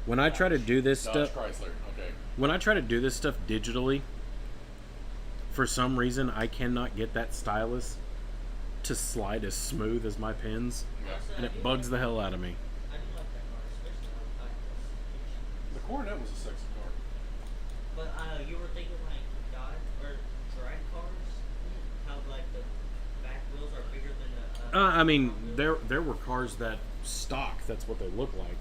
When I try to do this Dodge stuff, Chrysler. Okay. when I try to do this stuff digitally, for some reason I cannot get that stylus to slide as smooth as my pens, Yeah. Honestly, and I it do bugs like- the hell out of me. I do like that car, especially on tires. The Coronet was a sexy car. But you were thinking like Dodge or drag cars, how like the back wheels are bigger than the. I mean, front wheels? there were cars that stock. That's what they look like.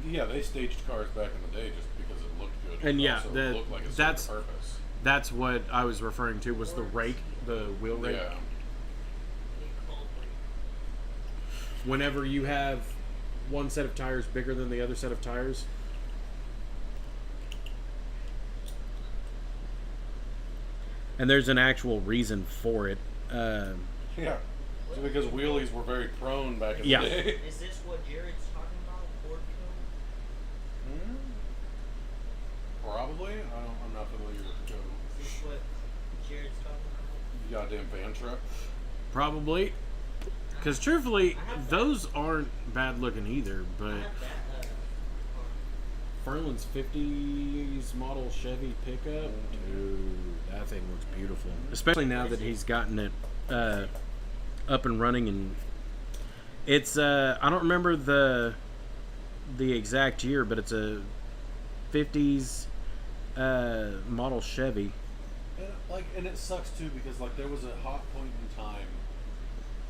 Yeah, they staged cars back in the day just because it looked good. And yeah, also the- looked like it served that's- a purpose. That's what I was referring to. Was the rake, the wheel rake? Yeah. They called like- Whenever you have one set of tires bigger than the other set of tires. And there's an actual reason for it. Yeah. So because wheelies were very prone back in Yeah. the day. Is this what Jared's talking about? Ford code? Probably. I'm not familiar with the code. Is this what Jared's talking about? Goddamn van truck. Probably. Because truthfully, those aren't bad looking either. I But have that car. Ferland's 50s model Chevy pickup, dude, that thing looks beautiful. Especially now that he's gotten it up and running, and it's I don't remember the exact year, but it's a 50s model Chevy. And it sucks too because like there was a hot point in time,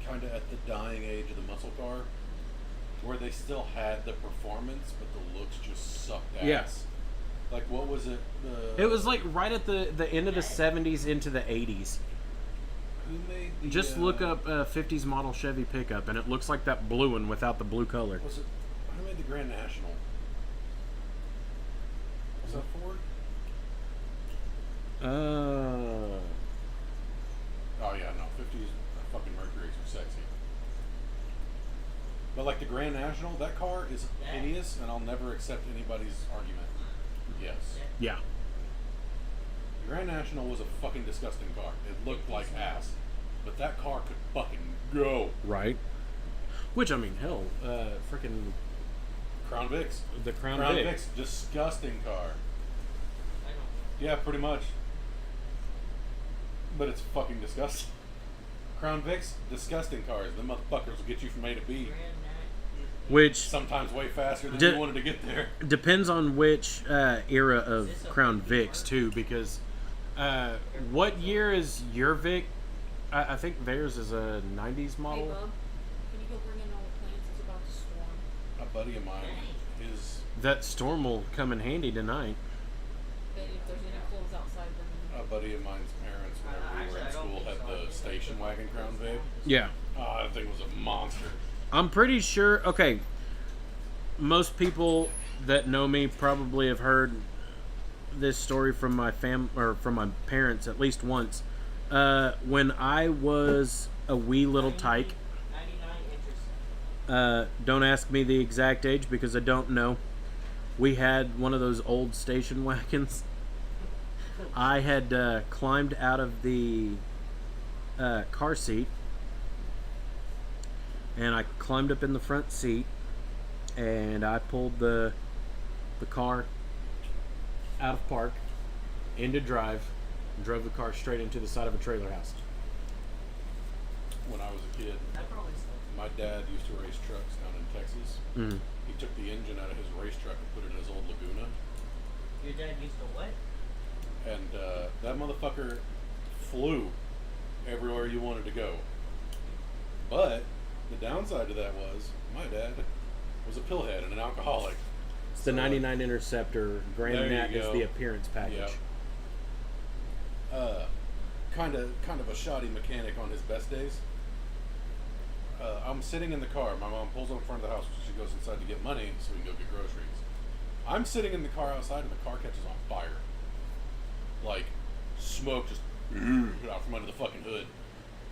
kind of at the dying age of the muscle car, where they still had the performance, but the looks just sucked ass. Yeah. Like what was it? It was like right at the end of the 70s into the 80s. Who made the? Just look up 50s model Chevy pickup, and it looks like that blue one without the blue color. Was it? Who made the Grand National? Was that Ford? Uh, Oh yeah, no, 50s fucking Mercuries are sexy. But like the Grand National, that car is hideous, and I'll never accept anybody's argument. Yes, yeah. the Grand National was a fucking disgusting car. It looked like ass, but that car could fucking go. Right. Which, I mean, hell, freaking Crown Vics. the Crown Crown Vic. Vics, disgusting car. I don't. Yeah, pretty much. But it's fucking disgusting. Crown Vics, disgusting cars. The motherfuckers will get you from A to B. Grand Nat. Which Sometimes way faster than Di- you wanted to get there. depends on which era of Is this a Crown movie Vics, car? too, because what year is your Vic? I think theirs is a 90s Hey, model. bub, can you go bring in all the plants? It's about to storm. A buddy of mine is That storm will come in handy tonight. But if there's any clothes outside, then a buddy of mine's parents, whenever we were in school, had the station wagon Crown Vic. Yeah. Oh, that thing was a monster. I'm pretty sure. Okay, most people that know me probably have heard this story from my or from my parents at least once. When I was a wee little tyke, 99 inches. don't ask me the exact age because I don't know. We had one of those old station wagons. I had climbed out of the car seat, and I climbed up in the front seat, and I pulled the car out of park into drive, and drove the car straight into the side of a trailer house. When I was a kid, That probably still. my dad used to race trucks down in Texas. Mm. He took the engine out of his race truck and put it in his old Laguna. Your dad used to what? And that motherfucker flew everywhere you wanted to go. But the downside to that was my dad was a pillhead and an alcoholic. It's the 99 Interceptor. Grand There you Nat is go. the appearance package. Kind of a shoddy mechanic on his best days. I'm sitting in the car. My mom pulls up in front of the house. She goes inside to get money so we can go get groceries. I'm sitting in the car outside and the car catches on fire. Like, smoke just out from under the fucking hood.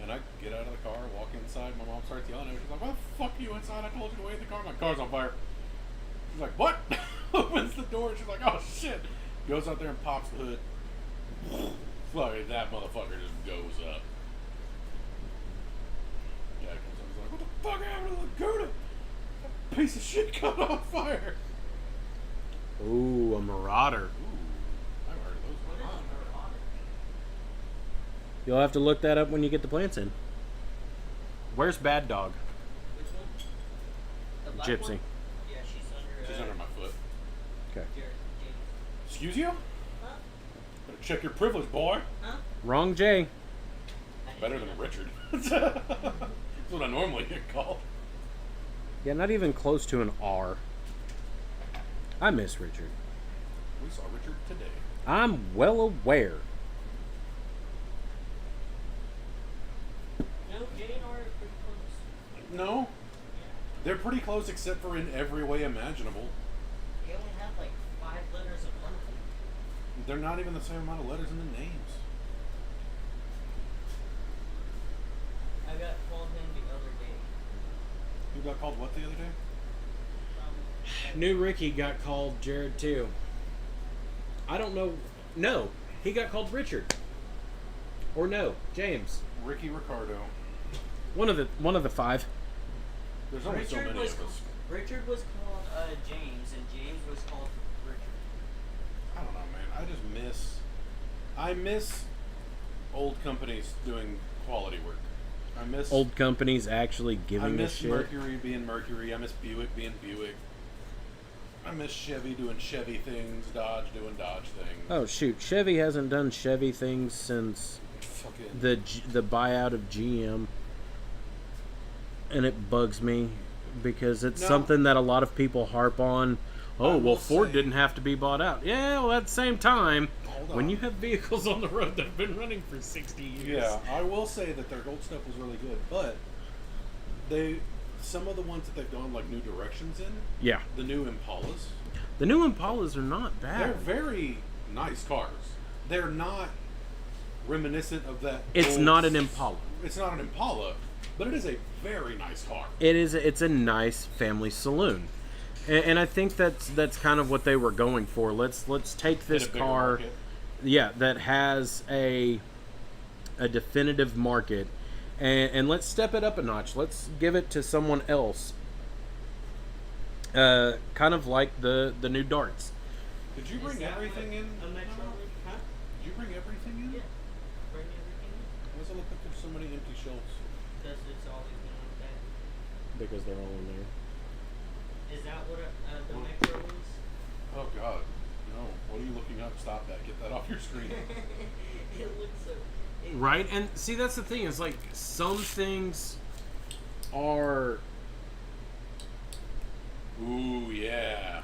And I get out of the car, walk inside. My mom starts yelling at me. She's like, "Why the fuck are you inside? I told you to wait in the car. My car's on fire." She's like, "What?" Opens the door. She's like, "Oh shit." Goes out there and pops the hood. Fuck, that motherfucker just goes up. Dad comes up and he's like, "What the fuck happened to the Laguna? That piece of shit caught on fire." Ooh, a Marauder. Ooh, I've heard of those What is ones. a Marauder? You'll have to look that up when you get the plants in. Where's Bad Dog? Which one? The black Gypsy. one? Yeah, she's She's under my foot. Okay. Jared, James. Excuse you? Huh? Better check your privilege, boy. Huh? Wrong J. I didn't Better know than that. Richard. That's what I normally get called. Yeah, not even close to an R. I miss Richard. We saw Richard today. I'm well aware. No, Jay and R are pretty close. No, Yeah. they're pretty close except for in every way imaginable. They only have like 5 letters in front of them. They're not even the same amount of letters in the names. I got called him the other day. You got called what the other day? New Ricky got called Jared too. I don't know. No, he got called Richard. Or no, James. Ricky Ricardo. One of the 5. There's only so many of us. Richard was called James, and James was called Richard. I don't know, man. I miss old companies doing quality work. I miss Old companies actually I giving a miss shit. Mercury being Mercury. I miss Buick being Buick. I miss Chevy doing Chevy things, Dodge doing Dodge things. Oh shoot, Chevy hasn't done Chevy things since Fucking the buyout of GM, and it bugs me because it's No. something that a lot of people harp on. I Oh, well, will Ford say- didn't have to be bought out. Yeah, well, at the same time, Hold when on. you have vehicles on the road that have been running for 60 years. Yeah, I will say that their gold stuff was really good, but some of the ones that they've gone like new directions in, Yeah. the new Impalas, The new Impalas are not they're bad. very nice cars. they're not reminiscent of that. It's old not an Impala. It's not an Impala, but it is a very nice car. It is. It's a nice family saloon, and I think that's kind of what they were going for. Let's take this In a bigger car, market. yeah, that has a definitive market, and let's step it up a notch. Let's give it to someone else. Kind of like the new darts. Did you Is bring that everything like in? a Metro? Huh? Did you bring everything in? Yeah. Bring everything in. Why does it look like there's so many empty shelves? Because it's always been like that. Because they're all in there. Is that what the Metro is? Oh God, no! What are you looking up? Stop that! Get that off your screen. It looks so. Right, and see that's the thing is like some things are. Ooh yeah.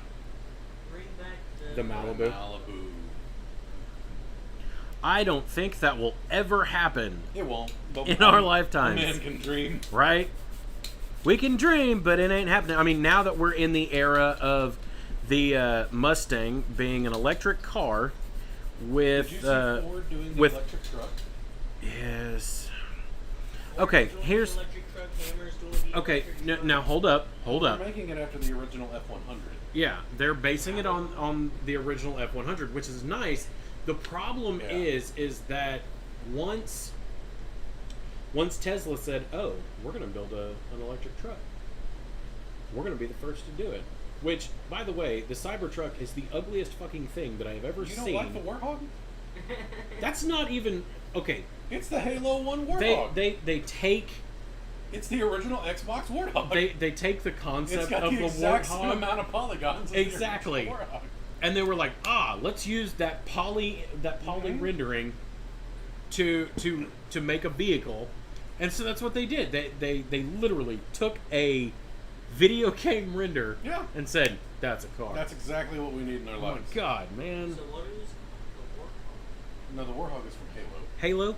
Bring back The the Malibu. Malibu. I don't think that will ever happen, It won't. But In our a lifetimes. man can dream. right? We can dream, but it ain't happening. I mean, now that we're in the era of the Mustang being an electric car with Did you see Ford doing the with- electric truck? yes. Ford Okay, doing the here's electric truck, Hammer's doing the okay. electric truck. Now hold up. They're making it after the original F-100. Yeah, they're basing it on the original F-100, which is nice. The problem Yeah. is that once Tesla said, "Oh, we're going to build an electric truck. We're going to be the first to do it." Which, by the way, the Cybertruck is the ugliest fucking thing that I have ever You don't seen. like the Warthog? That's not even okay. It's the Halo 1 Warthog. They take It's the original Xbox Warthog. they take the It's concept got of the the exact same Warthog amount of polygons. As the Exactly. original Warthog. and they were like, let's use that poly Mhm. rendering to make a vehicle. And so that's what they did. They literally took a video game render Yeah. and said, that's a car. That's exactly what we need in our oh my lives. god, man. So what is the Warthog? No, the Warthog is from Halo. Halo?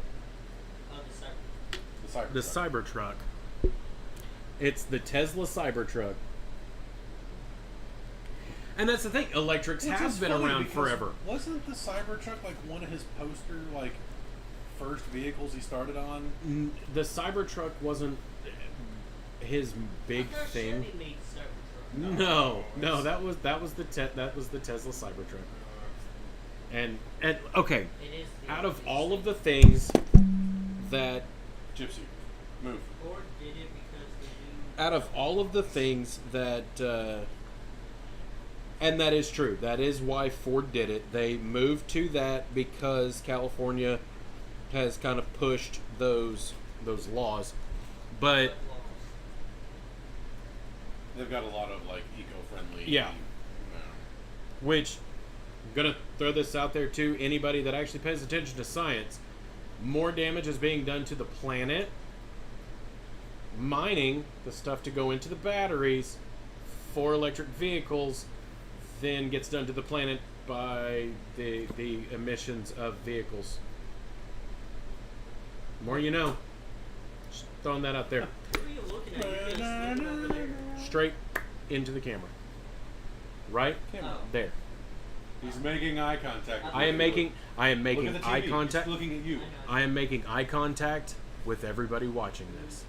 Oh, the Cybertruck. The Cybertruck. The Cybertruck. It's the Tesla Cybertruck. And that's the thing, electrics Which have is been funny around because forever. Wasn't the Cybertruck like one of his poster first vehicles he started on? The Cybertruck wasn't his big I thought thing. Chevy made Cybertruck. No, that was the Tesla Cybertruck. And okay, It is the out of easiest all of thing. the things that Gypsy, move. Ford did it because they knew. out of all of the things that and that is true. That is why Ford did it. They moved to that because California has kind of pushed those laws. But They've got a lot of eco-friendly. Yeah. which I'm gonna throw this out there too, anybody that actually pays attention to science, more damage is being done to the planet mining the stuff to go into the batteries for electric vehicles than gets done to the planet by the emissions of vehicles. More you know. Just throwing that out there. What are you looking at? You're just looking over there. Straight into the camera. Right Camera. Oh. there. He's making eye contact. with I am you. making Look at the TV. eye He's contact. looking at you. I am making eye contact with everybody watching this.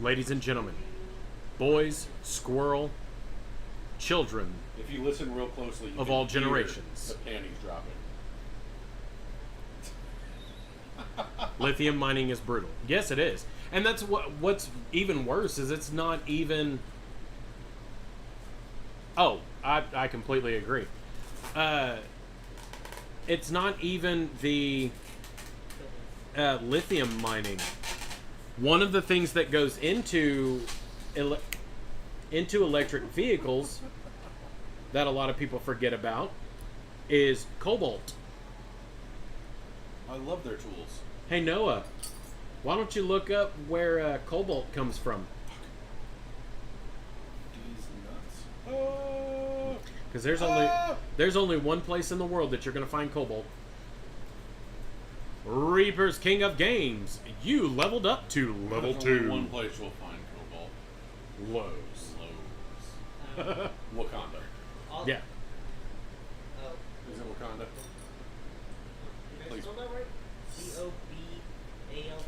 Ladies and gentlemen, boys, squirrel, children, If you listen real closely, you Of can all hear generations. the panties dropping. lithium mining is brutal. Yes, it is. And that's what's even worse is it's not even. Oh, I completely agree. It's not even the lithium mining. One of the things that goes into electric vehicles that a lot of people forget about is cobalt. I love their tools. Hey Noah, why don't you look up where cobalt comes from? These nuts. Oh. Because there's only one place in the world that you're going to find cobalt. Reaper's King of Games. You leveled up to level There's only 2. one place you'll find cobalt. Lowe's. Lowe's. Wakanda. All- Yeah. Oh, Is it Wakanda? please. spell that right? Cobalt.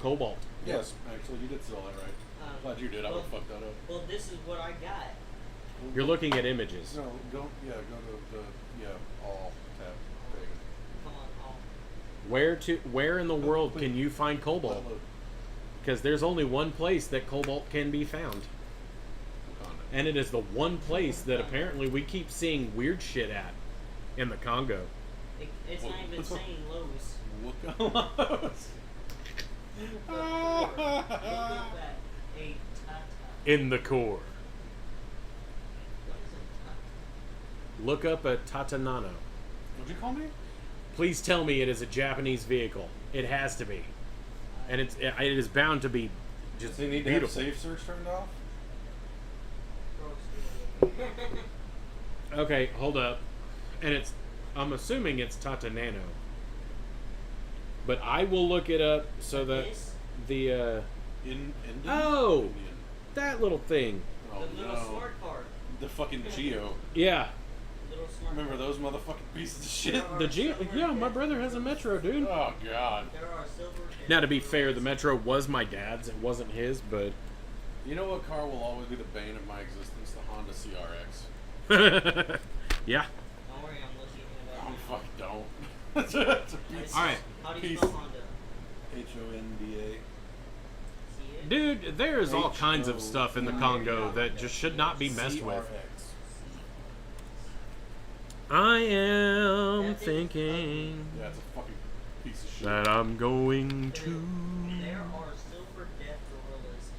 Cobalt. Yes, actually, you did spell that right. Glad you did. I would fuck that up. Well, this is what I got. You're looking at images. No, go to the all tab thing. Come on, all. Where in the world can you find cobalt? Look, Because there's only one place that cobalt can be found. Wakanda. And it is the one place that apparently we keep seeing weird shit at in the Congo. It's not even saying Lowe's. Wakanda. Look up at a Tata. In the core. What is a Tata? Look up a Tatanano. What'd you call me? Please tell me it is a Japanese vehicle. It has to be. And it is bound to be just Does he need beautiful. to have safe search turned off? Okay, hold up. And I'm assuming it's Tata Nano. But I will look it up so that This? the Indian? Oh! Indian. that little thing. Oh The little no. smart card. The fucking Geo. Yeah. Little smart Remember card. those motherfucking pieces of shit? The G Yeah, my brother has a Metro, dude. Oh god. There are silver. Now to be fair, the Metro was my dad's, it wasn't his, but You know what car will always be the bane of my existence? The Honda CRX. yeah. Don't worry, I'm looking it up. Oh now. fuck, don't. It's a piece. All right. How do you Peace. spell Honda? Honda. See it? Dude, there is all kinds of stuff in the Congo that just should not be messed with. I am thinking Yeah, it's a fucking piece of shit. that I'm going to. There are silver death gorillas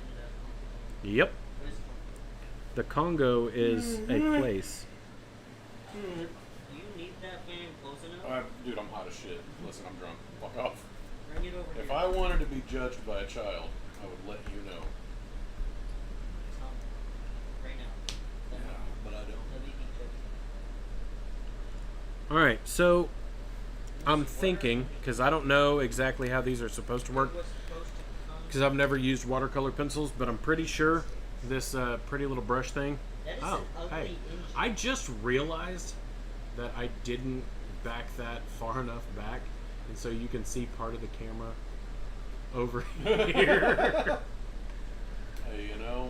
in the. Yep. What is it? The Congo is a place. Do you need that fan close enough? Dude, I'm hot as shit. Listen, I'm drunk. Fuck off. Bring it over If here. I wanted to be judged by a child, I would let you know. Tell me. Right now. Let me- but I don't. let me be judged. Alright, so I'm thinking, because I don't know exactly how these are supposed to work, It was supposed to come. because I've never used watercolor pencils, but I'm pretty sure this pretty little brush thing. That is Oh, an ugly hey. engine. I just realized that I didn't back that far enough back, and so you can see part of the camera over here. Hey, you know,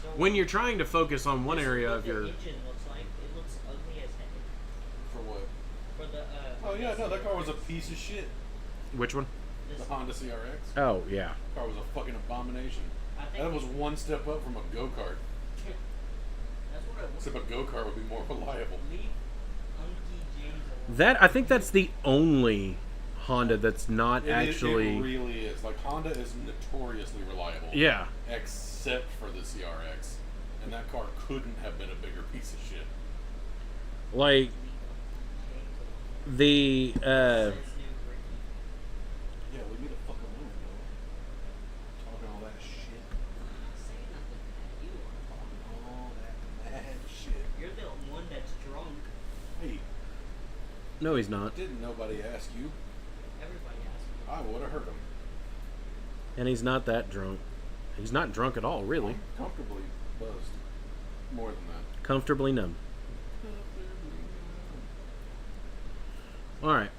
So, When you're trying to focus on one this is area what of the your... engine looks like. It looks ugly as heck. for what? For the Oh yeah, no, that car was a piece of shit. Which one? The This, Honda CRX. Oh, yeah. That car was a fucking abomination. I think That was one step up from a go-kart. that's what I want. Except a go-kart would be more reliable. Leave Unky James alone. That, I think that's the only Honda that's not It actually... really is. Like, Honda is notoriously reliable. Yeah. Except for the CRX. And that car couldn't have been a bigger piece of shit. Like, the... Says new Ricky. Yeah, leave me the fuck alone, bro. Talking all that shit. I'm not saying nothing bad. You are. Talking all that mad shit. You're the one that's drunk. Hey, No, he's not. didn't nobody ask you? Everybody asks me. I would have heard him. And he's not that drunk. He's not drunk at all, really. Comfortably buzzed. More than that. Comfortably numb. Alright.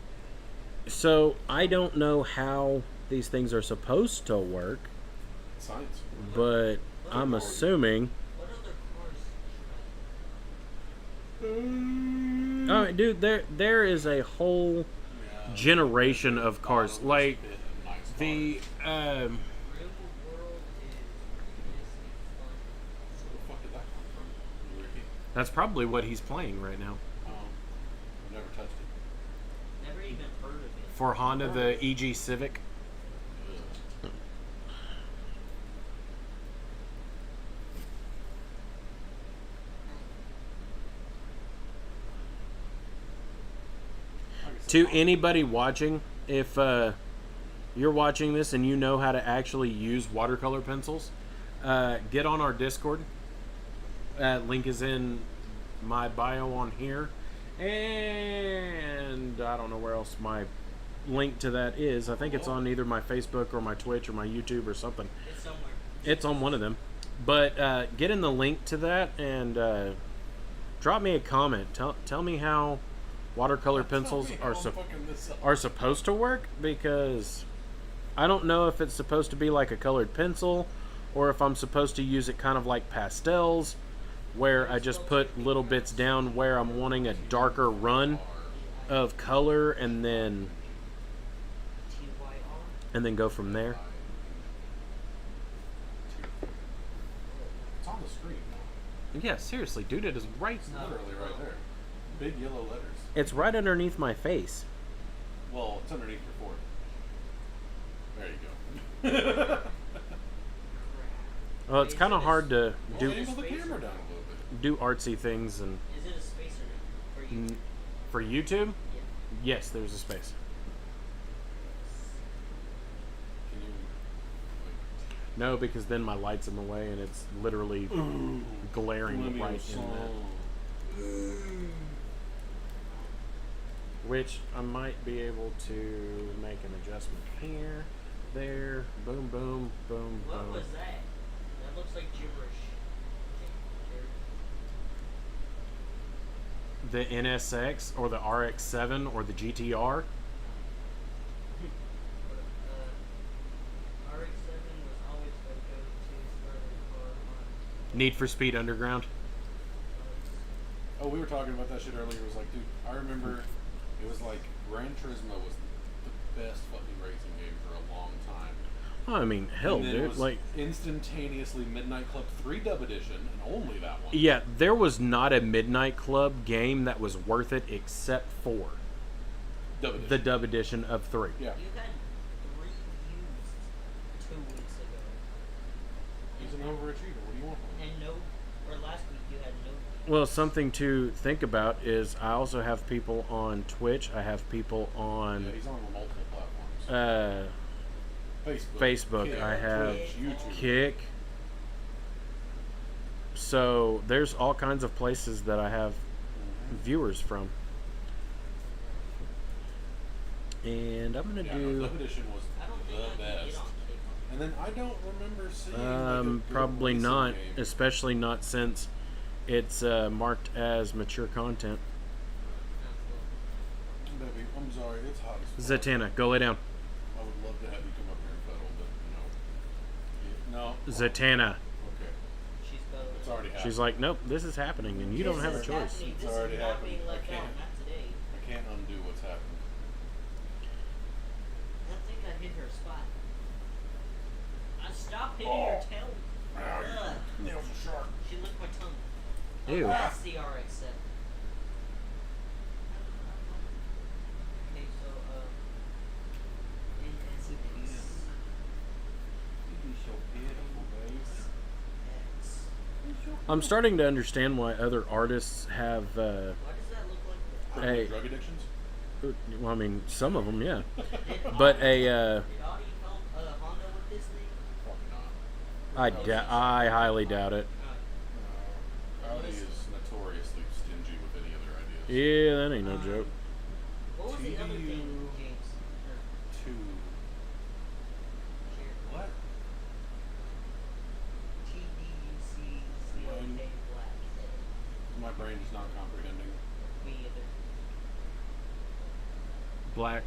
So, I don't know how these things are supposed to work, Science. but I'm assuming... What other cars? Alright, dude, there is a whole generation of cars. Like, the... Real world is Where the fuck did that come from, Ricky? That's probably what he's playing right now. I've never touched it. never even heard of it. For Honda, the EG Civic. Ugh. To anybody watching, if you're watching this and you know how to actually use watercolor pencils, get on our Discord. Link is in my bio on here. And I don't know where else my link to that is. I think it's on either my Facebook or my Twitch or my YouTube or something. It's somewhere. It's on one of them. But get in the link to that and drop me a comment. Tell me how watercolor Tell pencils me how are I'm fucking this up. are supposed to work, because I don't know if it's supposed to be like a colored pencil or if I'm supposed to use it kind of like pastels, where I just put little bits down where I'm wanting a darker run of color and then TYR. go from there. It's on the screen. Yeah, seriously, dude, it is right. It's literally right there. Big yellow letters. It's right underneath my face. Well, it's underneath your forehead. There you go. Well, it's kind of hard to Well, do angle the camera down a little bit. do artsy things, and Is it a spacer for you? for YouTube, Yeah. yes, there's a space. Can you, No, because then my light's in the way, and it's literally glaring right in that. Which I might be able to make an adjustment here, there, boom, boom, boom, What boom. was that? That looks like gibberish. The NSX or the RX-7 or the GTR. RX-7 was always the go-to starter car on. Need for Speed Underground. Oh, we were talking about that shit earlier. It was like, dude, I remember it was like Gran Turismo was the best fucking racing game for a long time. I mean, hell, And then it dude. was Like, instantaneously Midnight Club 3 Dub Edition, and only that one. yeah, there was not a Midnight Club game that was worth it except for Dub Edition. the dub edition of 3. Yeah. You had 3 used 2 weeks ago. He's an overachiever. What do you want from him? And no, or last week you had no. Well, something to think about is I also have people on Twitch. I have people on Yeah, he's on multiple platforms. Facebook. Kick, I have Twitch, YouTube. Kick. So there's all kinds of places that I have viewers from. And I'm gonna Yeah, no, do Dub Edition was I don't think the I can get best. on Kick. And then I don't remember seeing like a good probably racing not, game. especially not since it's marked as mature content. Baby, I'm sorry, it's hot as fuck. Zatanna, go lay down. I would love to have you come up here and pedal, but no. No. Zatanna. Okay. She's better. It's already happened. She's like, nope, this is happening, and you don't have a This is choice. happening. It's This already is not happened. being let I down. can't. Not today. I can't undo what's happened. I think I hit her spot. I stopped hitting her tail. Ugh. Nails are sharp. She licked my tongue. Ew. Oh, that's the RX-7. Okay, so, NSX. I'm starting to understand why other artists have. Why does that look like that? Hey. Drug addictions? Well, I mean, some of them, yeah. Did But Audi- a, Did Audi help Honda with this thing? Probably not. I highly doubt it. Audi is notoriously stingy with any of their ideas. Yeah, that ain't no joke. What was the other thing, TDU. James? Two. What? TDUCCOK Black. My brain is not comprehending. Me either. Black.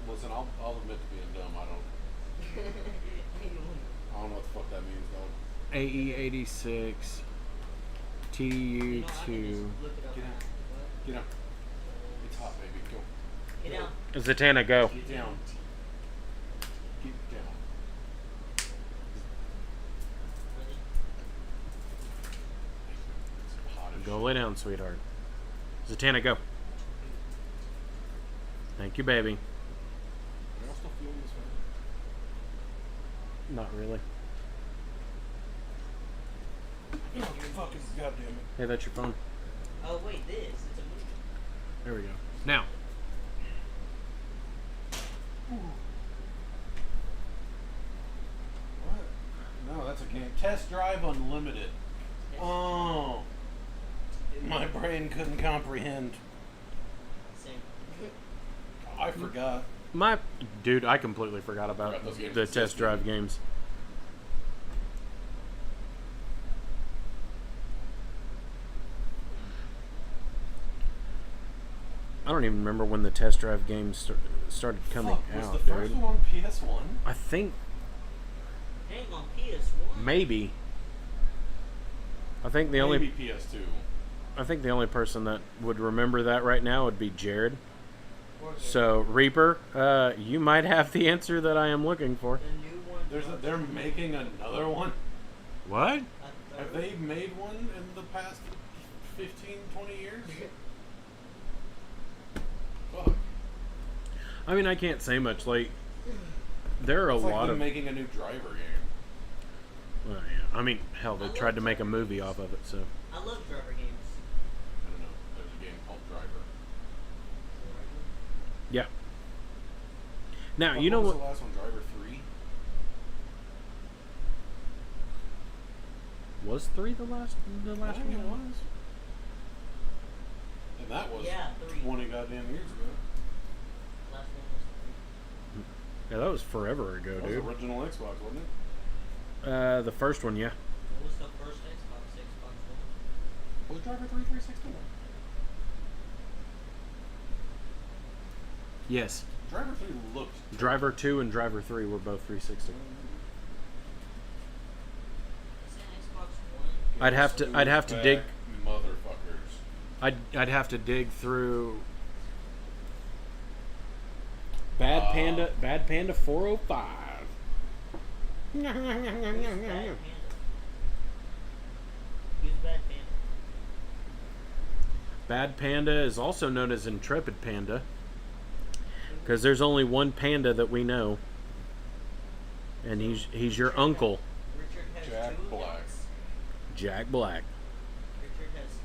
Listen, I'll admit to being dumb. I don't know what the fuck that means, dog. AE86. TDU2. Get out. Get out. It's hot, baby. Go. Get down. Zatanna, go. Get down. Get down. Really? It's hot as Go shit. lay down, sweetheart. Zatanna, go. Thank you, baby. Are y'all still feeling this way? Not really. Oh, fucking goddamn it. Hey, that's your phone. Oh wait, this. It's a movie. There we go. Now. What? No, that's a game. Test Drive Unlimited. Oh. My brain couldn't comprehend. Same. I forgot. Dude, I completely forgot about Forgot those games the exist. test drive games. don't even remember when the test drive games started coming Fuck, was out, the dude. first one on PS1? I think Dang, on PS1. maybe. I think the Maybe only PS2. I think the only person that would remember that right now would be Jared. Or the- So Reaper, you might have the answer that I am looking for. the new one. They're making another one. What? Have they made one in the past 15, 20 years? Fuck. I mean, I can't say much. Like, there are It's a like lot them of. making a new driver game. Well, yeah. I mean, hell, they tried to make a movie off of it. So I love driver games. I don't know. There's a game called Driver. yeah. Now Fuck, you know what what? was the last one? Driver 3? Was 3 the last I one? think it was. And that was Yeah, 3. 20 goddamn years ago. Last one was Yeah, that was forever ago, That was dude. original Xbox, wasn't it? The first one, yeah. 3. What was the first Xbox? Xbox One? Was Driver 3 360? Yes. Driver 3 looked. Driver 2 and Driver 3 were both 360. Is that Xbox One? I'd have to dig. Motherfuckers. I'd have to dig through Bad Panda 405. Who's Bad Panda? Who's Bad Panda? Bad Panda is also known as Intrepid Panda because there's only one panda that we know, and he's your uncle, Richard has Jack 2 Black. accounts. Jack Black. Richard has 2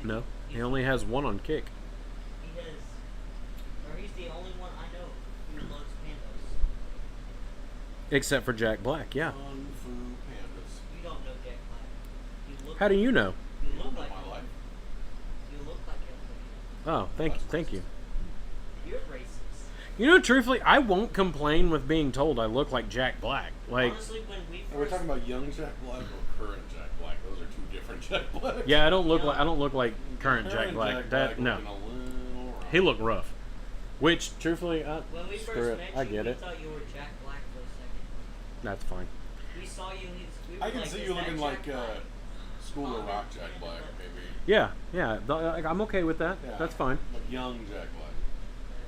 accounts. No, he only has one on Kick. He has, or he's the only one I know who loves pandas. Except for Jack Black, yeah. Kung Fu Pandas. You don't know Jack Black. You look. How do you know? You All look like my him. life. You look like him. Oh, thank you. You're racist. You know, truthfully, I won't complain with being told I look like Jack Black. Like, Honestly, when we Are we first, talking about young Jack Black or current Jack Black? Those are two different Jack Blacks. yeah, I don't look No. like current Jack Black. That no, looking a little rough. he looked rough. Which, truthfully, when we screw first it. met I you, get we it. thought you were Jack Black for a second. That's fine. We saw you. We were I can like, see "Is you that looking Jack like Black?" School of Rock Jack Black, maybe. Yeah. I'm okay with that. Yeah, That's fine. Like young Jack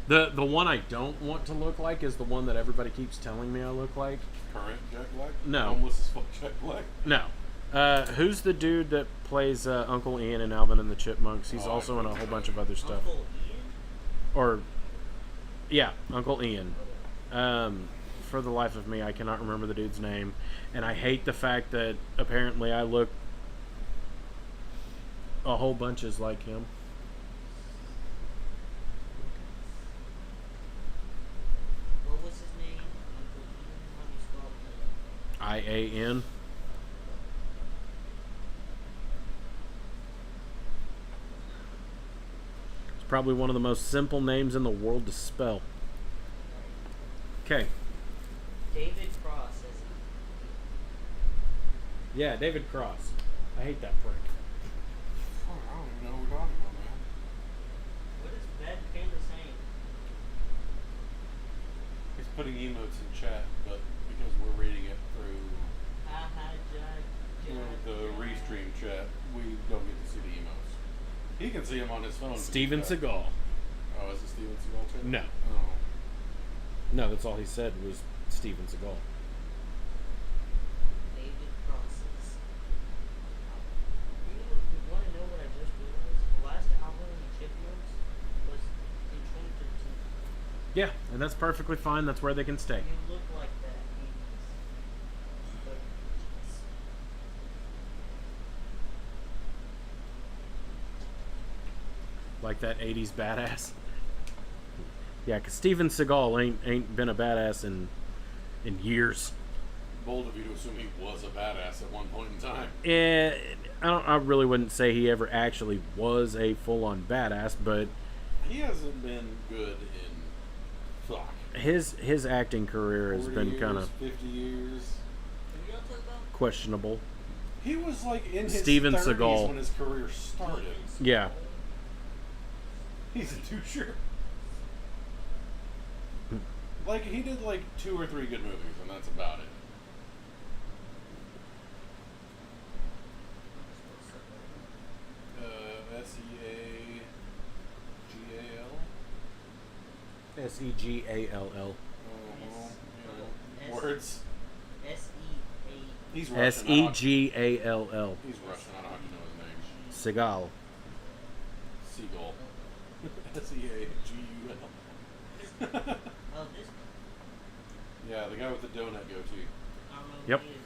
Black. The one I don't want to look like is the one that everybody keeps telling me I look like. Current Jack Black? No. Homeless as fuck Jack Black? No. Who's the dude that plays Uncle Ian in Alvin and the Chipmunks? He's Oh, I also in a couldn't whole tell bunch you. of other stuff. Uncle Ian? Or, yeah, Uncle Ian. For the life of me, I cannot remember the dude's name. And I hate the fact that apparently I look a whole bunch is like him. What was his name? Uncle Ian? How do you spell it? IAN. It's probably one of the most simple names in the world to spell. Okay. David Cross says Yeah, David Cross. I hate that prick. Fuck, I don't even know what we're talking about, man. What is Bad Panda saying? He's putting emotes in chat, but because we're reading it through the restream chat, we don't get to see the emotes. He can see them on his phone. Steven but he's Seagal. got- Oh, is it Steven Seagal too? No. Oh. No, that's all he said was Steven Seagal. David Crosses. You want to know what I just realized? The last album in Chipmunks was in 2013. Yeah, and that's perfectly fine. That's where they can stay. You look like that. 80s. But, Like that 80s badass. Yeah, because Steven Seagal ain't been a badass in years. Bold of you to assume he was a badass at one point in time. I really wouldn't say he ever actually was a full-on badass, but He hasn't been good in fuck. his acting career has 40 been years, kind of 50 years. you know what I'm talking about? questionable. He was like in his Steven 30s Seagal. when his career started. Yeah. He's a doucher. Like, he did like 2 or 3 good movies, and that's about it. Segal. Segall. Words. S-E-A. He's Russian. Segall. He's Russian. I don't have to know his name. Seagal. Seagull. S-E-A-G-U-L. Oh, this. Yeah, the guy with the donut goatee. I don't know Yep. who he is,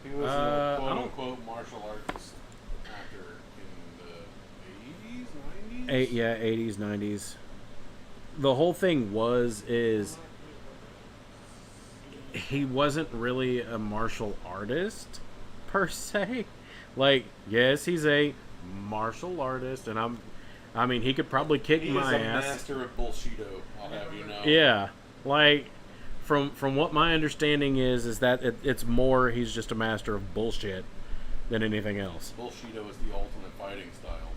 but He was I a don't- quote-unquote martial artist actor in the 80s, 90s? 80s, 90s. The whole thing is he wasn't really a martial artist per se. Like, yes, he's a martial artist, and I mean, he could probably kick He my is a ass. master of bullshito, I'll have you know. Yeah, like from what my understanding is that it's more he's just a master of bullshit than anything else. Bullshito is the ultimate fighting style.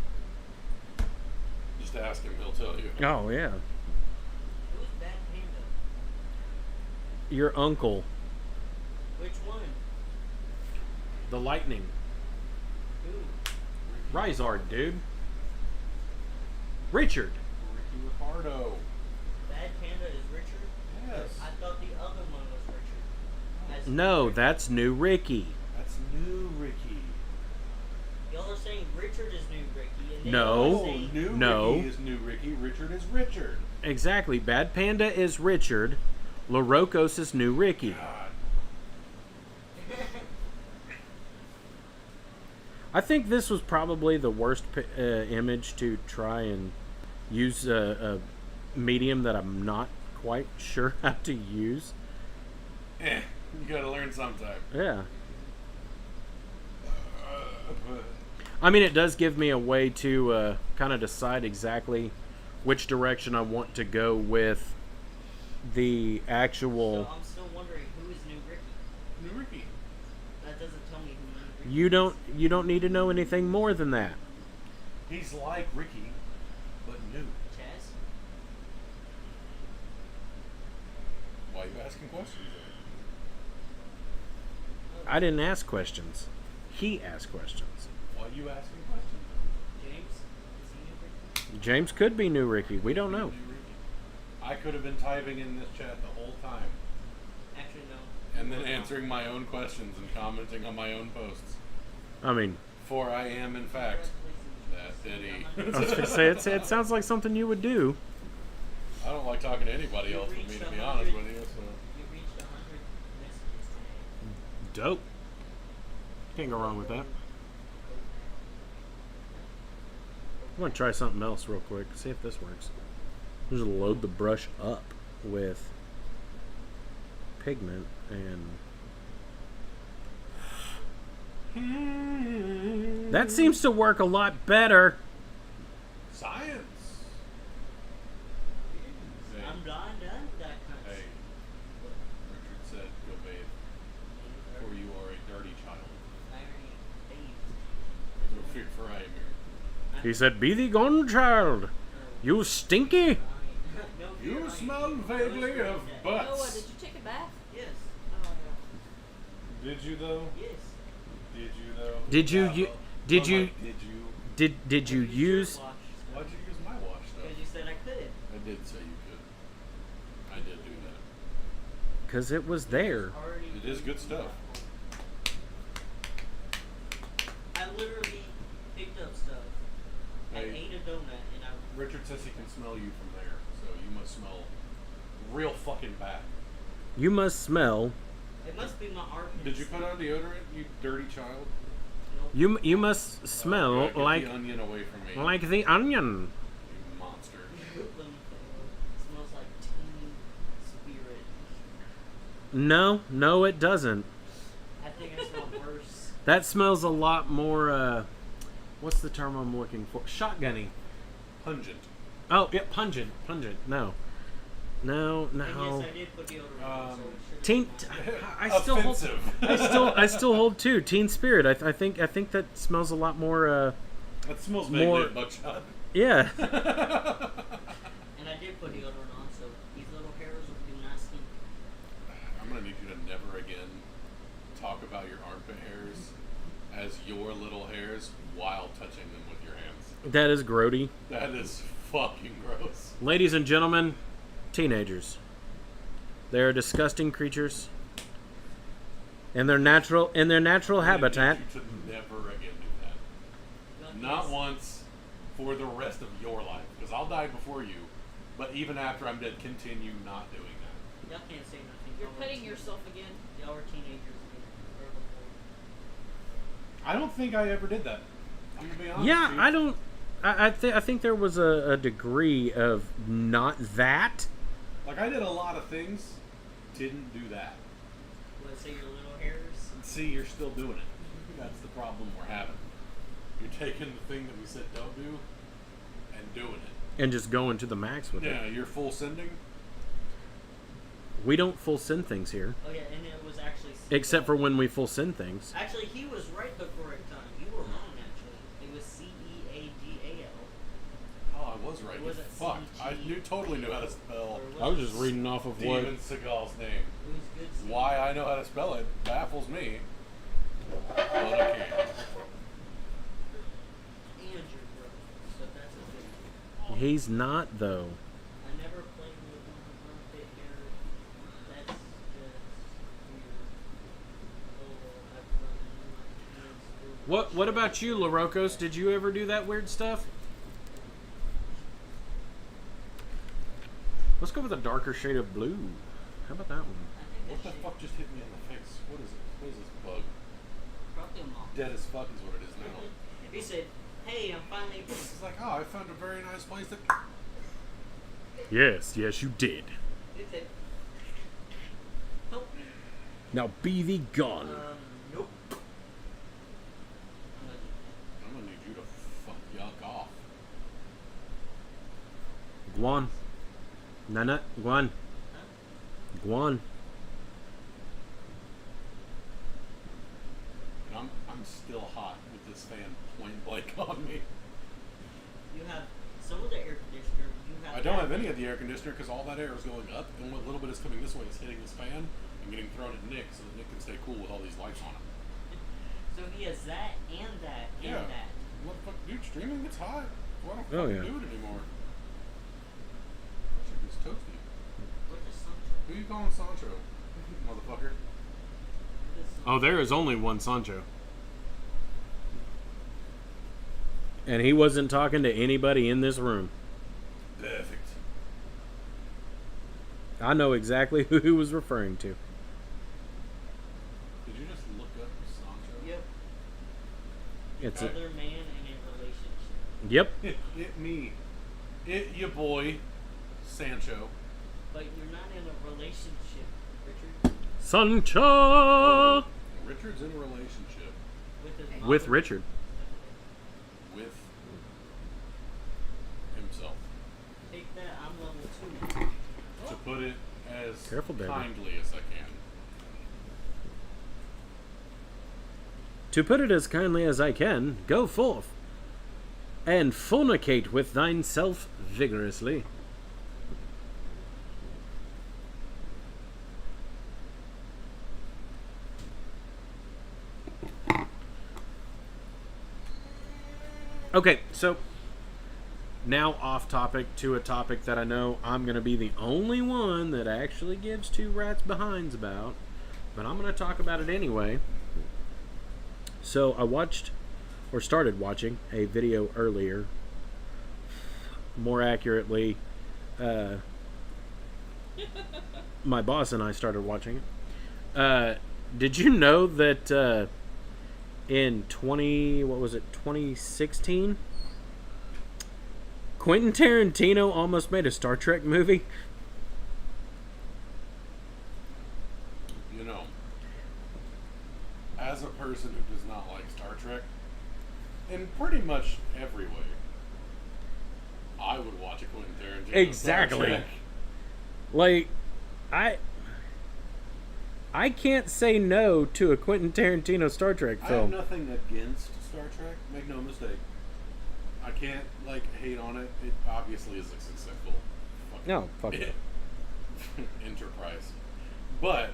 Just ask him, he'll tell you. Oh yeah, who's Bad Panda? your uncle, Which one? the Lightning, Who? Rizard, dude, Richard. Ricky Ricardo. Bad Panda is Richard? Yes. I thought the other one was Richard. As No, Richard. that's New Ricky. That's new Ricky. Y'all are saying Richard is new Ricky, and then No. y'all are Oh, saying new No. Ricky is new Ricky. Richard is Richard. Exactly. Bad Panda is Richard. LaRocos is New Ricky. God. I think this was probably the worst image to try and use a medium that I'm not quite sure how to use. You gotta learn sometime. Yeah. I mean, it does give me a way to kind of decide exactly which direction I want to go with the actual. So I'm still wondering who is new Ricky. New Ricky. That doesn't tell me who new Ricky You don't need to know anything more than that. He's like Ricky, but new. Chaz? Why are you asking questions? I didn't ask questions. He asked questions. Why are you asking questions? James? Is he new Ricky? James could be New Ricky. We don't know. New Ricky. I could have been typing in this chat the whole time, Actually, no. and then answering my own questions and commenting on my own posts. I mean, For I am, in fact, that Eddie. I was going to say, it sounds like something you would do. I don't like talking to anybody else with me, to be honest with you. So. You reached 100 messages today. Dope. Can't go wrong with that. I'm going to try something else real quick. See if this works. Just load the brush up with pigment and that seems to work a lot better. Science. Hey, I'm done with that kind of hey, Richard said, go bathe, for you are a dirty child. I already bathed. No fear for I am here. He said, "Be thee gone, child. You stinky." No fear, You I am smell here. vaguely of Oh, what, butts. did you take a bath? Yes. Oh, Did you though? Yes. Did you though? Did you? Yeah, You but- did but you? like, did you? Did you use? Why'd you use my wash stuff? Because you said I could. I did say you could. I did do that. Because it was there. Already It is good stuff. I literally picked up stuff. I Hey. ate a donut and I. Richard says he can smell you from there, so you must smell real fucking bad. You must smell. It must be my armpits. Did you put on deodorant, you dirty child? You must smell Get like the onion away from me. like the onion. You monster. Let me think. It smells like teen spirit. No, it doesn't. I think I smell worse. That smells a lot more. What's the term I'm looking for? Shotgunny. Pungent. Oh, yeah, pungent. No. And yes, I did put deodorant on, so it should've Teen. been I still hold. Offensive. I still hold too. Teen Spirit. I think that smells a lot more. That smells vaguely More- of buckshot. Yeah. And I did put deodorant on, so these little hairs do not stink. I'm gonna need you to never again talk about your armpit hairs as your little hairs while touching them with your hands. That is grody. That is fucking gross. Ladies and gentlemen, teenagers. They are disgusting creatures. In their natural I'm gonna habitat. need you to never again do that. Not once for the rest of your life, because I'll die before you. But even after I'm dead, continue not doing that. Y'all can't say nothing. You're Y'all were putting teen- yourself again. Y'all were teenagers again. Or before. I don't think I ever did that. I'm gonna be honest. Yeah, Chief. I don't. I think there was a degree of not that. Like, I did a lot of things, didn't do that. Let's say your little hairs. See, you're still doing it. That's the problem we're having. You're taking the thing that we said don't do and doing it. And just going to the max with Yeah, it. you're full sending. We don't full send things here. Oh yeah, and it was actually. Except for when we full send things. Actually, he was right the correct time. You were wrong actually. It was CEAGAL. Oh, I was right. Was it Fuck. I CG? totally knew how to spell I was just reading off of what. Demon Seagal's name. It was good. CG. Why I know how to spell it baffles me. But I can't. And you're broke, so that's a thing. He's not though. I never played with one armpit hair. That's just weird. Oh, I've run my hands through. What about you, LaRocos? Did you ever do that weird stuff? Let's go with a darker shade of blue. How about that one? I think What that the shit- fuck just hit me in the face? What is it? What is this bug? Probably a moth. Dead as fuck is what it is now. He said, "Hey, I'm finally." It's like, oh, I found a very nice place to. Yes, you did. He said, "Help me." Now be thee gone. Nope. I'm gonna need you to fuck yuck off. Guan. Nana, Guan. Huh? Guan. And I'm still hot with this fan point blank on me. You have some of the air conditioner. You have. I don't have any of the air conditioner because all that air is going up, and what little bit is coming this way is hitting this fan and getting thrown at Nick so that Nick can stay cool with all these lights on it. So he has that and that and Yeah. that. What the fuck, dude? Streaming gets hot. Why don't Oh, fucking yeah. do it anymore? That shit gets toasty. What is Sancho? Who you calling Sancho, motherfucker? What is Sancho? Oh, there is only one Sancho. And he wasn't talking to anybody in this room. Perfect. I know exactly who he was referring to. Did you just look up Sancho? Yep. It's a, Other man in a relationship. yep. It me. It your boy, Sancho. But you're not in a relationship, Richard. Sancho Richard's in a relationship With his with mother. Richard. with himself. Take that, I'm level 2. To put it as Careful, baby. kindly as I can. To put it as kindly as I can, go forth and fornicate with thine self vigorously. Okay, so now off topic to a topic that I know I'm going to be the only one that actually gives two rats behinds about, but I'm going to talk about it anyway. So I watched, or started watching, a video earlier. More accurately, my boss and I started watching it. Did you know that in 2016, Quentin Tarantino almost made a Star Trek movie? You know, as a person who does not like Star Trek, in pretty much every way, I would watch a Quentin Tarantino Star Exactly. Trek. Like, I can't say no to a Quentin Tarantino Star Trek I have film. nothing against Star Trek. Make no mistake. I can't like hate on it. It obviously is a successful fucking No, fuck it. enterprise. But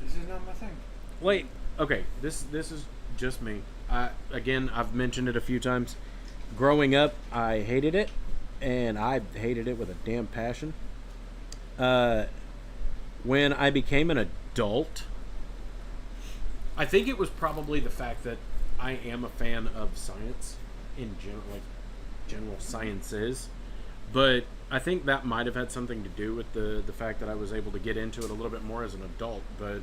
this is not my thing. Wait, okay, this is just me. I've mentioned it a few times. Growing up, I hated it, and I hated it with a damn passion. When I became an adult, I think it was probably the fact that I am a fan of science in general, like general sciences, but I think that might have had something to do with the fact that I was able to get into it a little bit more as an adult. But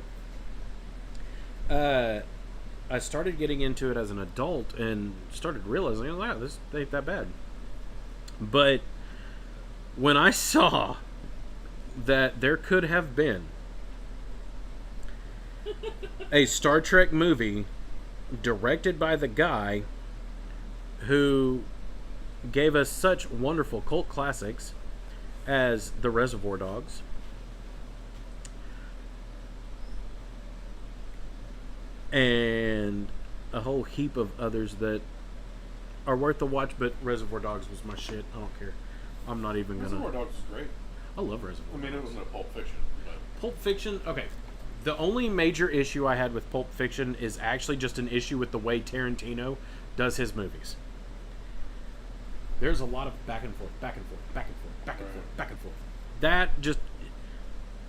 I started getting into it as an adult and started realizing, wow, this ain't that bad. But when I saw that there could have been a Star Trek movie directed by the guy who gave us such wonderful cult classics as The Reservoir Dogs, and a whole heap of others that are worth the watch, but Reservoir Dogs was my shit. I don't care. I'm not even gonna. Reservoir Dogs is great. I love Reservoir I mean, it Dogs. wasn't a Pulp Fiction, but Pulp Fiction, okay. The only major issue I had with Pulp Fiction is actually just an issue with the way Tarantino does his movies. There's a lot of back and forth, back and forth, back and forth, back and forth, back and forth. That just,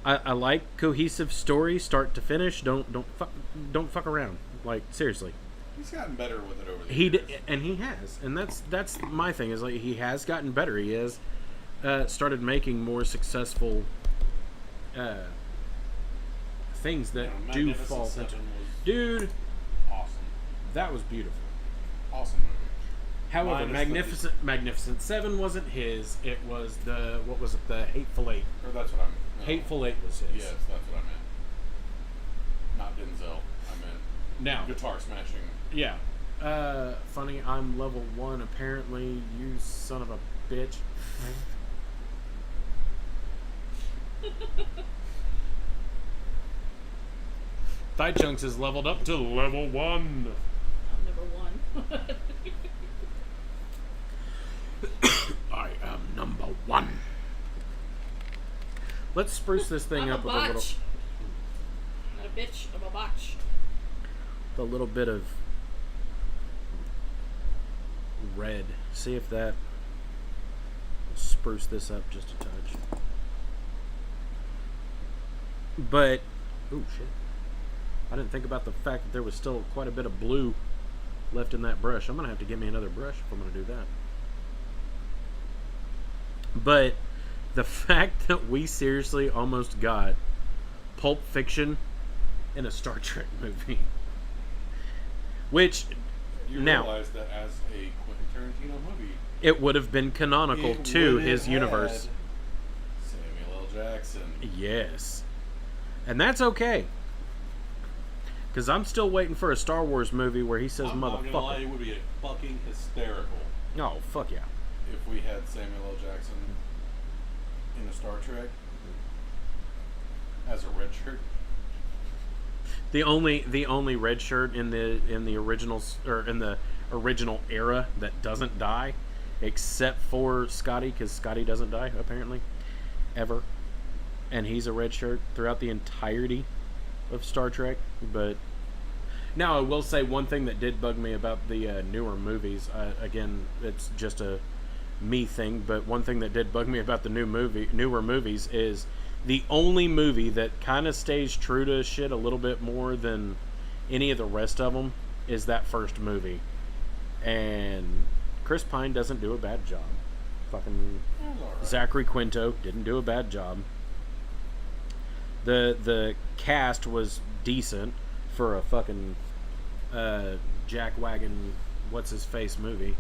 I like cohesive story, start to finish. Don't fuck around. Like, seriously. he's gotten better with it over the He years. and he has, and that's my thing, is like he has gotten better. He has started making more successful things that do Magnificent fall Seven into. was Dude, awesome. that was beautiful. Awesome movie. However, Minus Magnificent Seven wasn't his. It was the the Hateful Eight. Or that's what I meant. No. Hateful Eight was his. Yes, that's what I meant. Not Denzel. I meant Now, guitar smashing. yeah. Funny, I'm level 1 apparently. You son of a bitch. Thigh Chunks is leveled up to level 1. I'm number 1. I am number 1. Let's spruce this thing I'm up a with a little, botch. Not a bitch, I'm a botch. a little bit of red. See if that will spruce this up just a touch. But, oh shit. I didn't think about the fact that there was still quite a bit of blue left in that brush. I'm going to have to get me another brush if I'm going to do that. But the fact that we seriously almost got Pulp Fiction in a Star Trek movie. Which, You now, realize that as a Quentin Tarantino movie, it would have been canonical it to would have his universe. had Samuel L. Jackson. Yes. And that's okay. Because I'm still waiting for a Star Wars movie where he says I'm not gonna lie, motherfucker. it would be fucking hysterical Oh, fuck yeah. if we had Samuel L. Jackson in a Star Trek as a red shirt. The only red shirt in the originals, or in the original era, that doesn't die, except for Scotty, because Scotty doesn't die apparently ever, and he's a red shirt throughout the entirety of Star Trek. But now I will say one thing that did bug me about the newer movies. Again, it's just a me thing, but one thing that did bug me about the newer movies is the only movie that kind of stays true to shit a little bit more than any of the rest of them is that first movie. And Chris Pine doesn't do a bad job. Fucking Alright. Zachary Quinto didn't do a bad job. The cast was decent for a fucking jackwagon what's his face movie.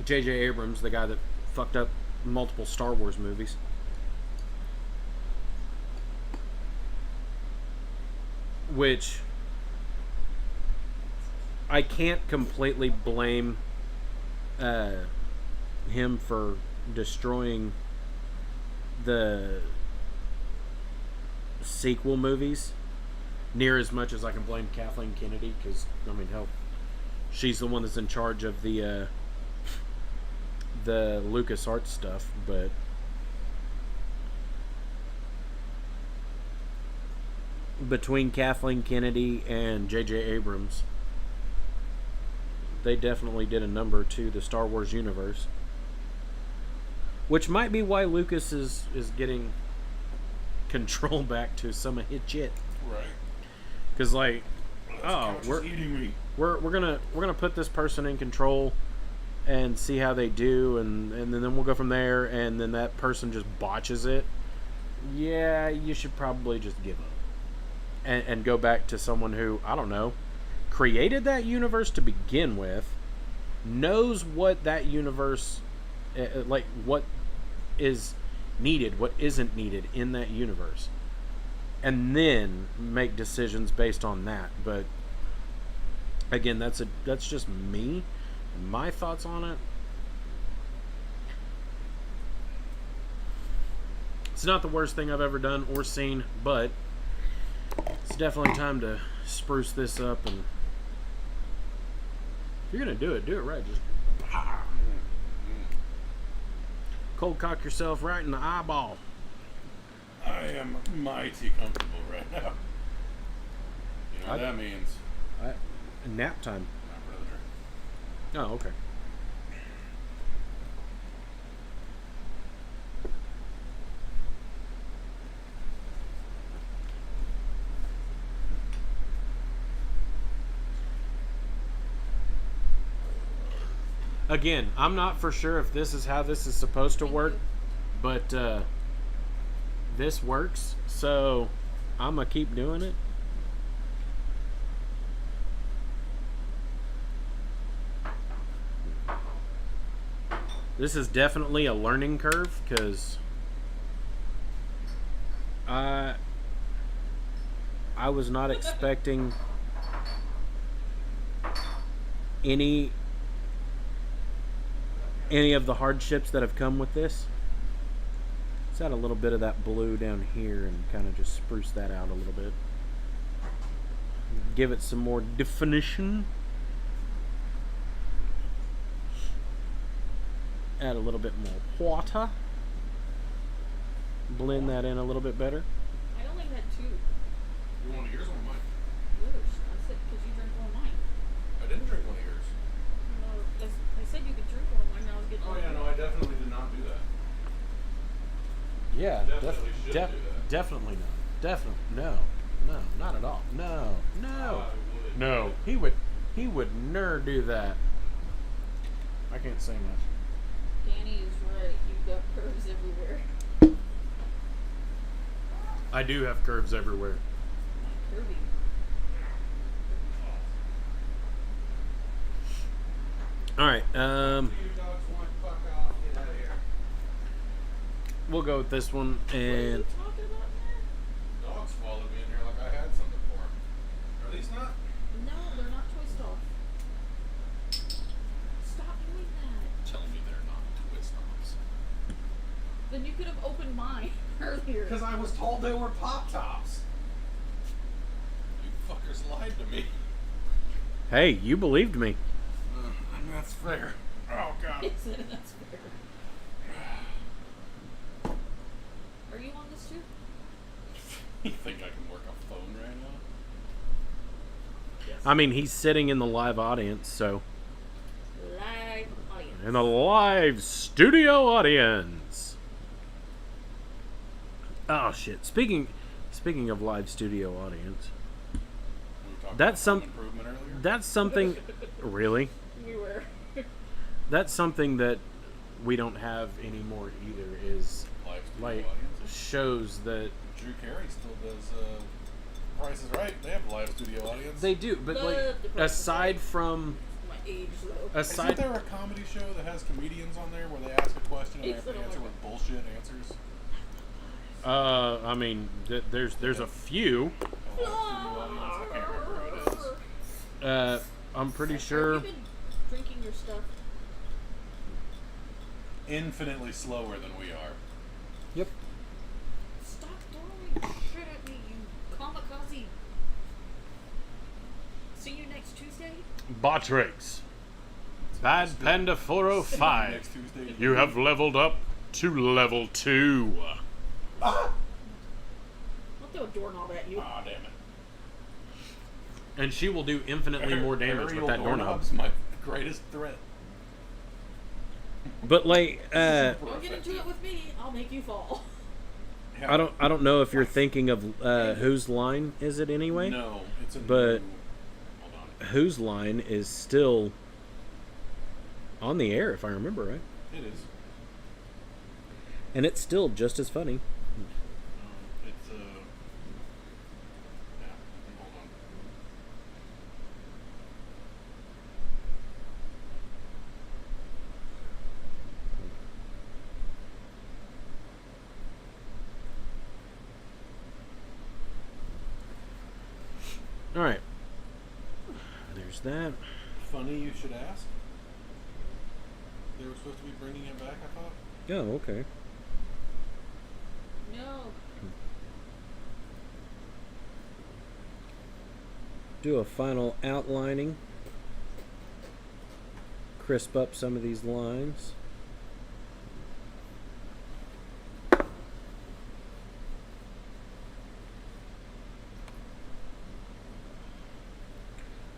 J.J. Abrams, the guy that fucked up multiple Star Wars movies. Which I can't completely blame him for destroying the sequel movies near as much as I can blame Kathleen Kennedy, because, I mean, hell, she's the one that's in charge of the LucasArts stuff, but between Kathleen Kennedy and J.J. Abrams, they definitely did a number to the Star Wars universe. Which might be why Lucas is getting control back to some of his shit. Right. Because, like, Couch is eating me. we're gonna put this person in control and see how they do, and then we'll go from there. And then that person just botches it. Yeah, you should probably just give up and go back to someone who, I don't know, created that universe to begin with, knows what that universe, like what is needed, what isn't needed in that universe, and then make decisions based on that. But again, that's just me, my thoughts on it. It's not the worst thing I've ever done or seen, but it's definitely time to spruce this up. And if you're gonna do it right. Just cold cock yourself right in the eyeball. I am mighty comfortable right now. You know what that means? Nap time. Not for another drink. Oh, okay. Again, I'm not for sure if this is how this is supposed to work, but this works, so I'm gonna keep doing it. This is definitely a learning curve, because I was not expecting any of the hardships that have come with this. Let's add a little bit of that blue down here and kind of just spruce that out a little bit. Give it some more definition. Add a little bit more water. Blend that in a little bit better. I only had 2. You want yours or mine? Yours. I said because you drank one of mine. I didn't drink one of yours. No, I said you could drink one of mine. Now I was getting. Oh yeah, no, I definitely did not do that. Yeah, Definitely should do that. definitely not. Definitely no, not at all. No. I would. No, he would never do that. I can't say much. Danny is right. You've got curves everywhere. I do have curves everywhere. Curvy. All right, You dogs want to fuck off, get out of here. we'll go with this one, What are you and talking about, man? Dogs followed me in here like I had something for them. Are these not? No, they're not toy stuff. Stop doing that. Tell me they're not twist offs. Then you could have opened mine earlier. Because I was told they were Pop Tops. You fuckers lied to me. hey, you believed me. That's fair. Oh god. It's, that's fair. Are you on this too? You think I can work a phone right now? Yes. I mean, he's sitting in the live audience, so Live audience. in the live studio audience. Oh shit! Speaking of live studio audience, We were talking That's about home some- improvement earlier. that's something. Really? We were. That's something that we don't have anymore either. Is Live studio like audiences. shows that Drew Carey still does Price is Right. They have a live studio audience. they do, but Love like the Price is aside Right. from My age though. Isn't aside. there a comedy show that has comedians on there where they ask a question and they have to answer with bullshit answers? I mean, there's a few. A live studio audience. I can't remember who it is. I'm pretty Have sure. you been drinking your stuff? Infinitely slower than we are. Yep. Stop throwing shit at me, you kamikaze. See you next Tuesday. Botrix. Bad Panda 405. Next Tuesday. You have leveled up to level 2. I'll throw a doorknob at you. Ah, damn it. And she will do infinitely more damage with that doorknob. Doorknob's my greatest threat. But like, Don't get into it with me. I'll make you fall. I don't know if you're thinking of whose line is it anyway. No, it's a But- new... Hold on. Whose line is still on the air, if I remember right, It is. and it's still just as funny. It's yeah. Hold on. All right, there's that. Funny you should ask. They were supposed to be bringing it back, I thought. Oh, okay. No. Do a final outlining. Crisp up some of these lines.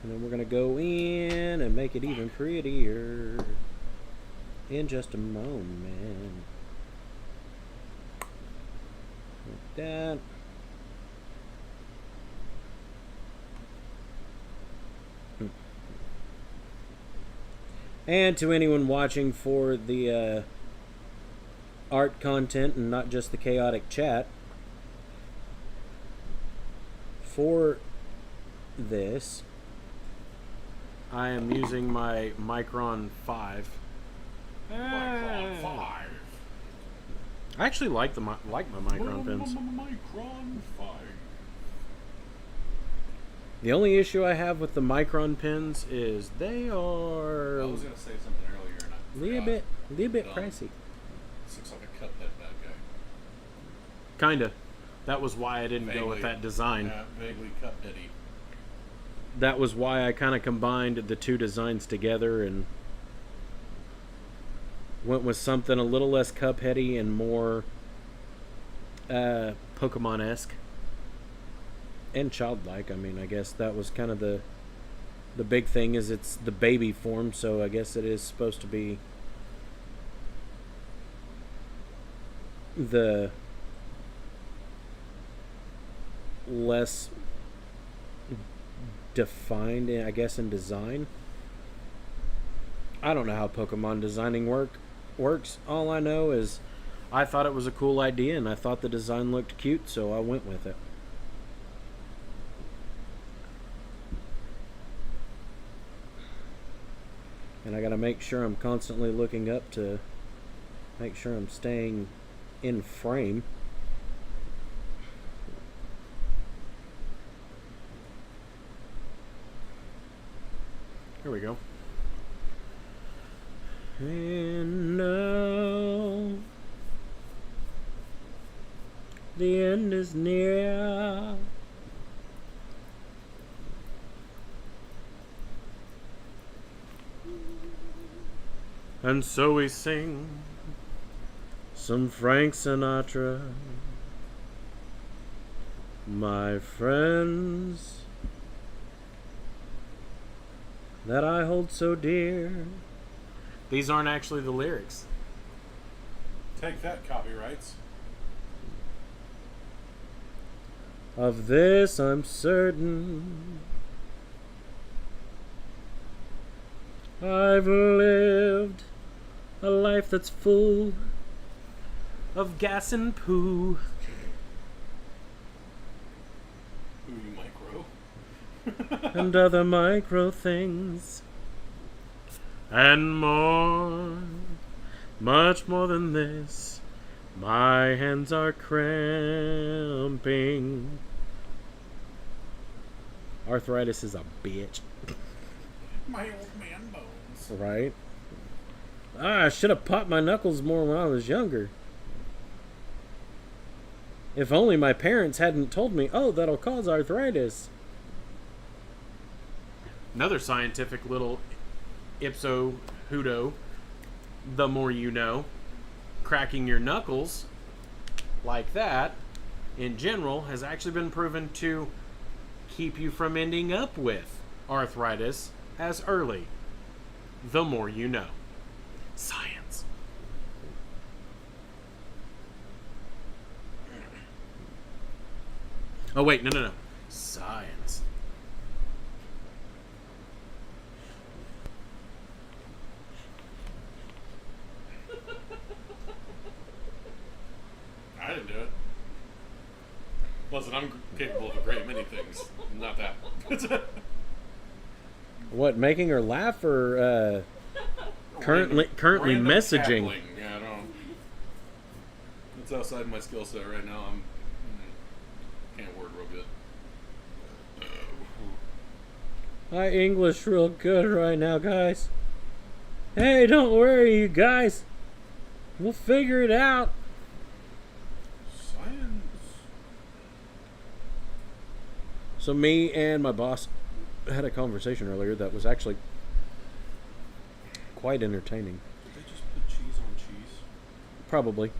And then we're going to go in and make it even prettier in just a moment. Like that. And to anyone watching for the art content and not just the chaotic chat, for this, I am using my Micron 5. Micron 5. I actually like my Micron pens. Micron 5. The only issue I have with the Micron pens is they are I was going to say something earlier and I forgot. little bit Dumb. pricey. This looks like a Cuphead bad guy. Kinda. That was why I didn't go with Vaguely. that design. Yeah, vaguely Cuphead-y. That was why I kind of combined the two designs together and went with something a little less Cupheady and more Pokemon-esque and childlike. I mean, I guess that was kind of the big thing, is it's the baby form, so I guess it is supposed to be the less defined, I guess, in design. I don't know how Pokemon designing works. All I know is I thought it was a cool idea and I thought the design looked cute, so I went with it. And I gotta make sure I'm constantly looking up to make sure I'm staying in frame. Here we go. And now the end is near. And so we sing some Frank Sinatra. My friends that I hold so dear. These aren't actually the lyrics. Take that, copyrights. Of this I'm certain. I've lived a life that's full of gas and poo. Ooh, you micro. And other micro things. And more, much more than this. My hands are cramping. Arthritis is a bitch. My old man bones. Right? I should have popped my knuckles more when I was younger. If only my parents hadn't told me, oh, that'll cause arthritis. Another scientific little ipso hudo, the more you know, cracking your knuckles like that, in general, has actually been proven to keep you from ending up with arthritis as early. The more you know. Science. Oh, wait, no. Science. I didn't do it. Listen, I'm capable of a great many things. Not that. What, making her laugh or currently Random messaging? cackling. Yeah, I don't. It's outside my skill set right now. I'm can't word real good. I English real good right now, guys. Hey, don't worry, you guys. We'll figure it out. Science. So me and my boss had a conversation earlier that was actually quite entertaining. Did they just put cheese on cheese? Probably.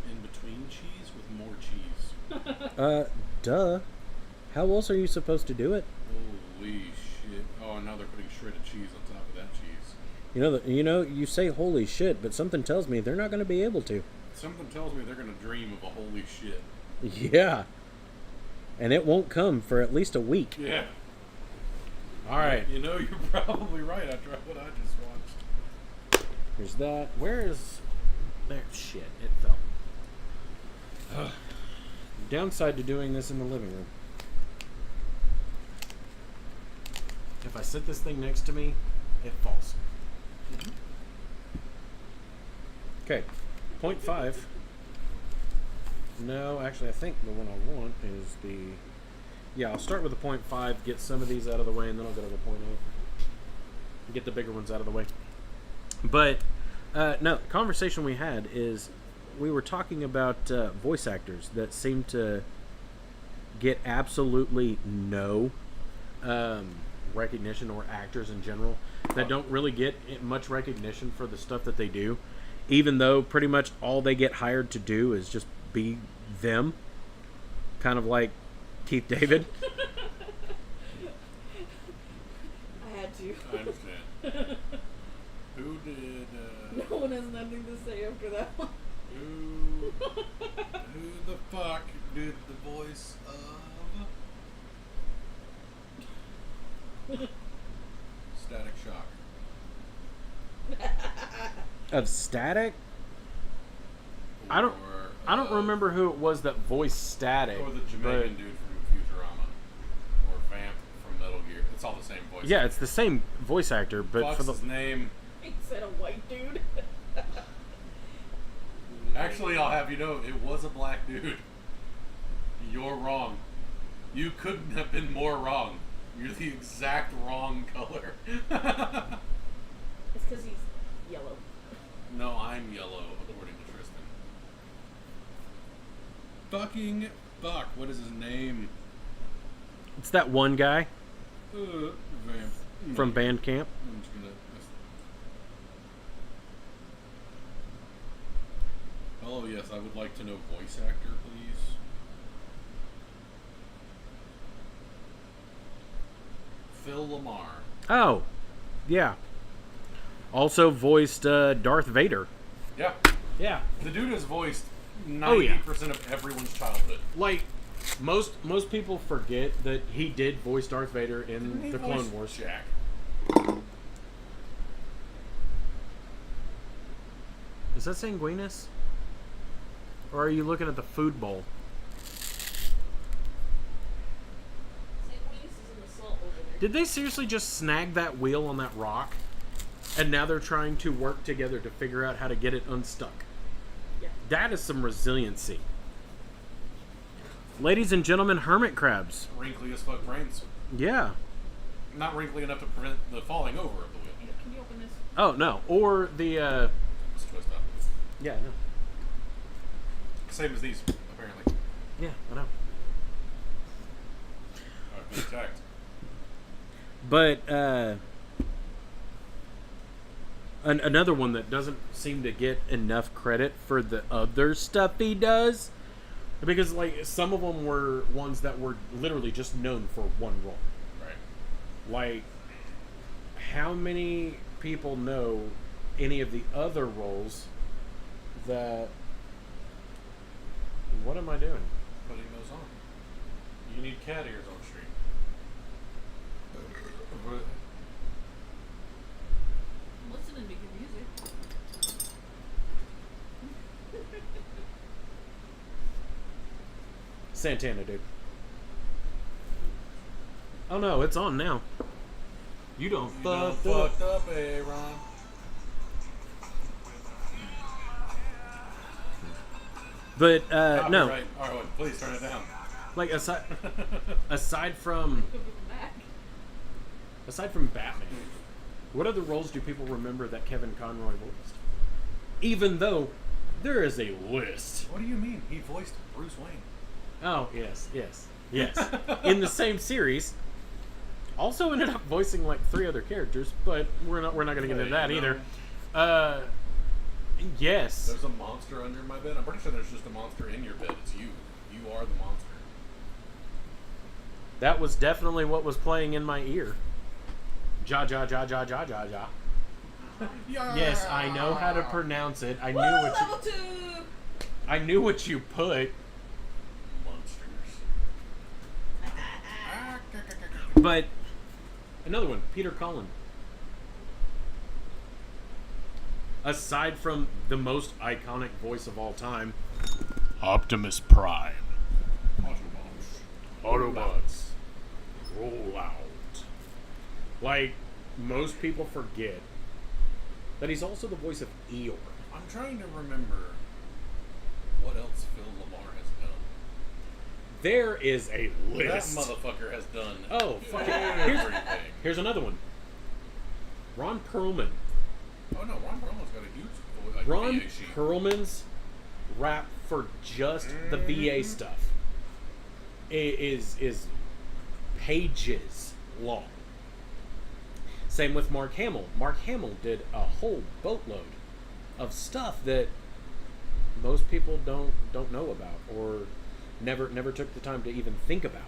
In between cheese with more cheese. Duh. How else are you supposed to do it? Holy shit. Oh, and now they're putting shredded cheese on top of that cheese. You say holy shit, but something tells me they're not going to be able to. Something tells me they're going to dream of a holy shit. Yeah. And it won't come for at least a week. Yeah. All right. You know, you're probably right after what I just watched. Here's that. Where is... There. Shit. It fell. Ugh. Downside to doing this in the living room. If I sit this thing next to me, it falls. Okay. 0.5. No, actually, I think the one I want is the... Yeah, I'll start with the 0.5, get some of these out of the way, and then I'll go to the 0.8. Get the bigger ones out of the way. But, no, the conversation we had is we were talking about voice actors that seem to get absolutely no recognition, or actors in general that don't really get much recognition for the stuff that they do, even though pretty much all they get hired to do is just be them. Kind of like Keith David. I had to. I understand. Who did, No one has nothing to say after that one. who the fuck did the voice of Static Shock? Of Static? I don't remember who it was that voiced Static. Or the but- Jamaican dude from Futurama. Or Vamp from Metal Gear. It's all the same voice. Yeah, it's the same voice actor, but What's for the his name? He said a white dude. Actually, I'll have you know, it was a black dude. You're wrong. You couldn't have been more wrong. You're the exact wrong color. It's because he's yellow. No, I'm yellow, according to Tristan. Fucking fuck. What is his name? it's that one guy Vamp. from Bandcamp. I'm just gonna. Hello, yes, I would like to know voice actor, please. Phil Lamar. Oh, yeah. Also voiced Darth Vader. Yeah. Yeah. The dude has voiced 90% Oh, yeah. of everyone's childhood. Like, most people forget that he did voice Darth Vader in He the Clone voiced Wars. Jack. Is that Sanguinus? Or are you looking at the food bowl? Sanguinus is in the salt over there. Did they seriously just snag that wheel on that rock? And now they're trying to work together to figure out how to get it unstuck. Yeah. That is some resiliency. Ladies and gentlemen, hermit crabs. Wrinkly as fuck brains. Yeah. Not wrinkly enough to prevent the falling over of the wheel. Hey, can you open this? Oh, no. Or the, Let's twist up. yeah, no. Same as these, apparently. Yeah, I know. I've been attacked. But another one that doesn't seem to get enough credit for the other stuff he does, because like some of them were ones that were literally just known for one role. Right. Like, how many people know any of the other roles that... What am I doing? Putting those on. You need cat ears on stream. I'm listening to good music. Santana, dude. Oh no, it's on now. You don't You done fucked up. fucked up, Aaron. But no, Right. Arwen, please turn it down. like aside from Back. Batman, what other roles do people remember that Kevin Conroy voiced? Even though there is a list. What do you mean? He voiced Bruce Wayne. Oh yes. In the same series, also ended up voicing like 3 other characters, but we're not going to get into that either. Yes. There's a monster under my bed. I'm pretty sure there's just a monster in your bed. It's you. You are the monster. That was definitely what was playing in my ear. Ja ja ja ja ja ja ja. Yeah. Yes, I know how to pronounce it. Woo, level 2! I knew what you put. Monsters. But another one, Peter Cullen. Aside from the most iconic voice of all time, Optimus Prime. Autobots. Roll out. Like, most people forget that he's also the voice of Eeyore. I'm trying to remember what else Phil Lamar has done. There is a list. That motherfucker has done. Oh, fuck it. everything. Here's another one. Ron Perlman. Oh no, Ron Perlman's got a huge Ron VA sheet. Perlman's rap for just the VA stuff is pages long. Same with Mark Hamill. Mark Hamill did a whole boatload of stuff that most people don't know about or never took the time to even think about.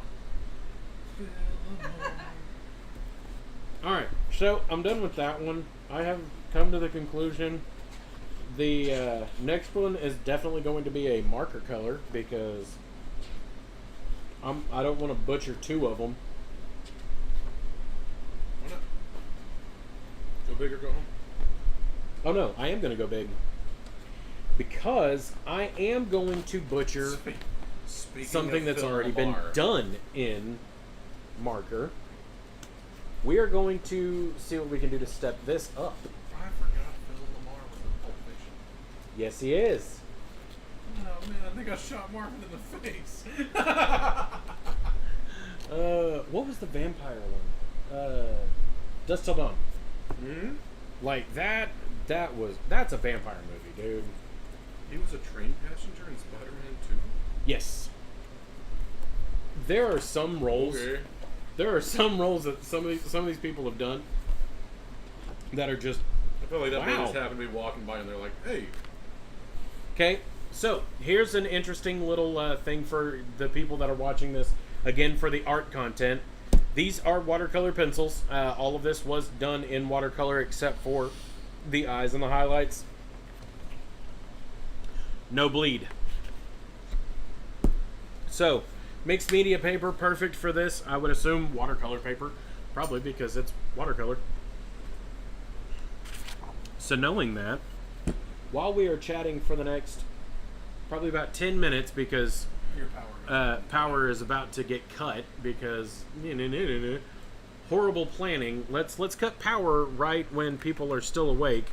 Alright, so I'm done with that one. I have come to the conclusion the next one is definitely going to be a marker color because I don't want to butcher 2 of them. Why not? Go big or go home. Oh no, I am going to go big. Because I am going to butcher Speaking something of that's Phil already Lamar, been done in marker. We are going to see what we can do to step this up. I forgot Phil Lamar was in Pulp Fiction. Yes, he is. Oh man, I think I shot Marvin in the face. What was the vampire one? Dusk Till Dawn. Hmm? Like that's a vampire movie, dude. He was a train passenger in Spider-Man 2? Yes. There are some roles. Okay. There are some roles that some of these people have done that are just I feel like that may Wow. just happen to be walking by and they're like, hey. okay. So here's an interesting little thing for the people that are watching this. Again, for the art content, these are watercolor pencils. All of this was done in watercolor except for the eyes and the highlights. No bleed. So, mixed media paper, perfect for this. I would assume watercolor paper, probably because it's watercolor. So knowing that, while we are chatting for the next probably about 10 minutes because Your power. power is about to get cut because horrible planning. Let's cut power right when people are still awake.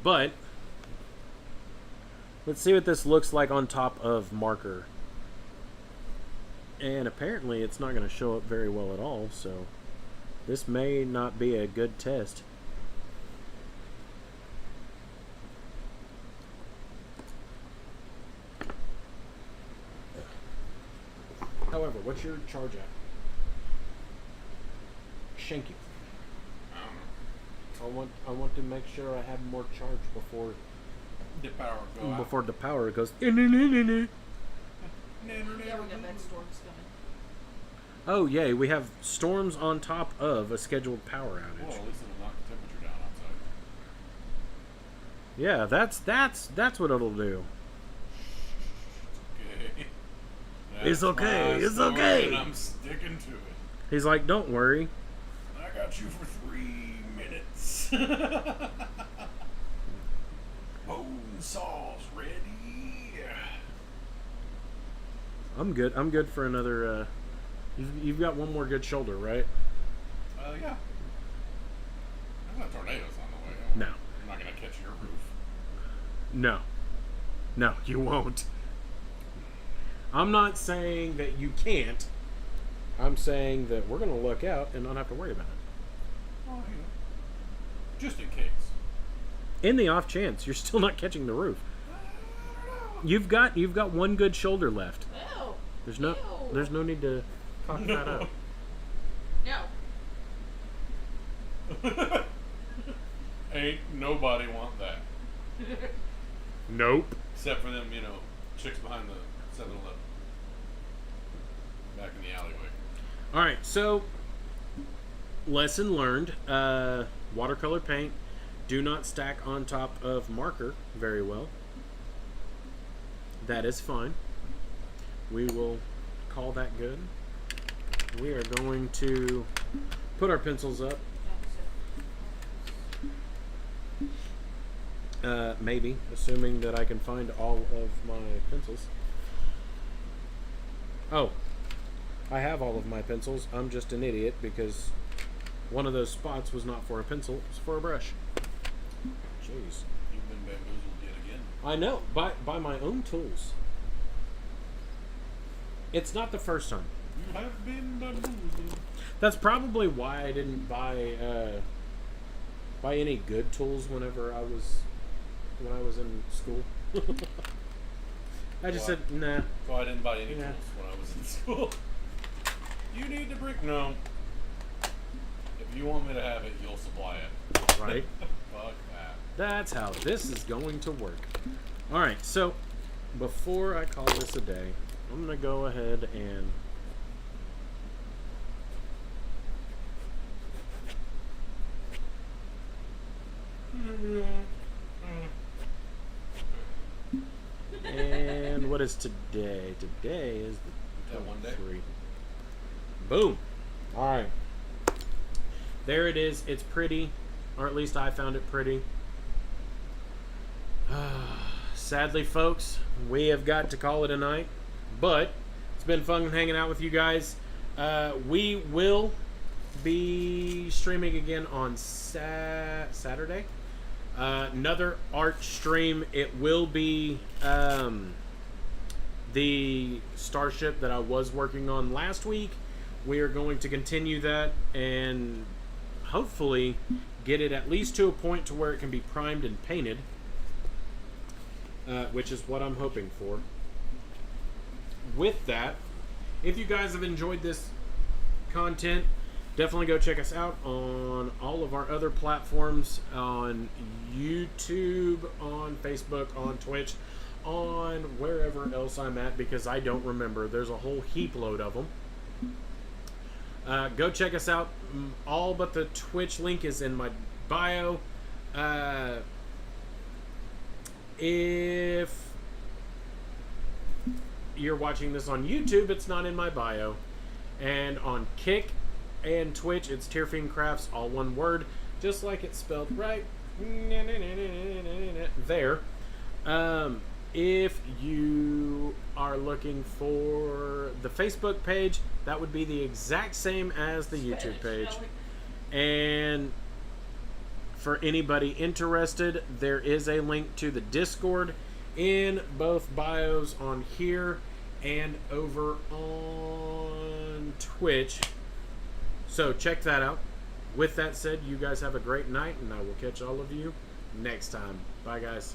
But let's see what this looks like on top of marker. And apparently it's not going to show up very well at all, so this may not be a good test. However, what's your charge at? shank you. I don't know. I want to make sure I have more charge before The power go out. the power goes. Yeah, we got bad storms coming. Oh yay, we have storms on top of a scheduled power Well, outage. at least it'll knock the temperature down outside. Yeah, that's what it'll do. Okay. It's That's okay, my it's story, okay. And I'm sticking to it. He's like, don't worry. I got you for 3 minutes. Bone saw's ready. I'm good. I'm good for another. You've got one more good shoulder, right? Yeah. There's no tornadoes on the way. No. I'm not gonna catch your roof. No, you won't. I'm not saying that you can't. I'm saying that we're gonna look out and not have to worry about it. Well, you know, just in case. In the off chance you're still not catching the roof, I don't you've got one good shoulder left. Oh. There's no need to cock know. that up. No. Ain't nobody want that. Nope. Except for them, chicks behind the 7-Eleven. Back in the alleyway. All right, so lesson learned: watercolor paint do not stack on top of marker very well. That is fine. We will call that good. We are going to put our pencils up. Maybe, assuming that I can find all of my pencils. Oh, I have all of my pencils. I'm just an idiot because one of those spots was not for a pencil, it was for a brush. Jeez. You've been bamboozled yet again. I know, by my own tools. It's not the first time. You have been bamboozled. That's probably why I didn't buy any good tools when I was in school. I just Why? said nah. So I didn't buy any Yeah. tools when I was in school. You need the brick? No. If you want me to have it, you'll supply it. Right. Fuck that. That's how this is going to work. All right, so before I call this a day, I'm gonna go ahead and and what is today? Today is the That one day? 23. Boom. All right. There it is. It's pretty, or at least I found it pretty. Sadly, folks, we have got to call it a night, but it's been fun hanging out with you guys. We will be streaming again on Saturday. Another art stream. It will be the Starship that I was working on last week. We are going to continue that and hopefully get it at least to a point to where it can be primed and painted, which is what I'm hoping for. With that, if you guys have enjoyed this content, definitely go check us out on all of our other platforms, on YouTube, on Facebook, on Twitch, on wherever else I'm at, because I don't remember. There's a whole heap load of them. Go check us out. All but the Twitch link is in my bio. If you're watching this on YouTube, it's not in my bio. And on Kick and Twitch, it's Tearfiend Crafts, all one word, just like it's spelled right there. If you are looking for the Facebook page, that would be the exact same as the YouTube page. And for anybody interested, there is a link to the Discord in both bios on here and over on Twitch. So check that out. With that said, you guys have a great night, and I will catch all of you next time. Bye, guys.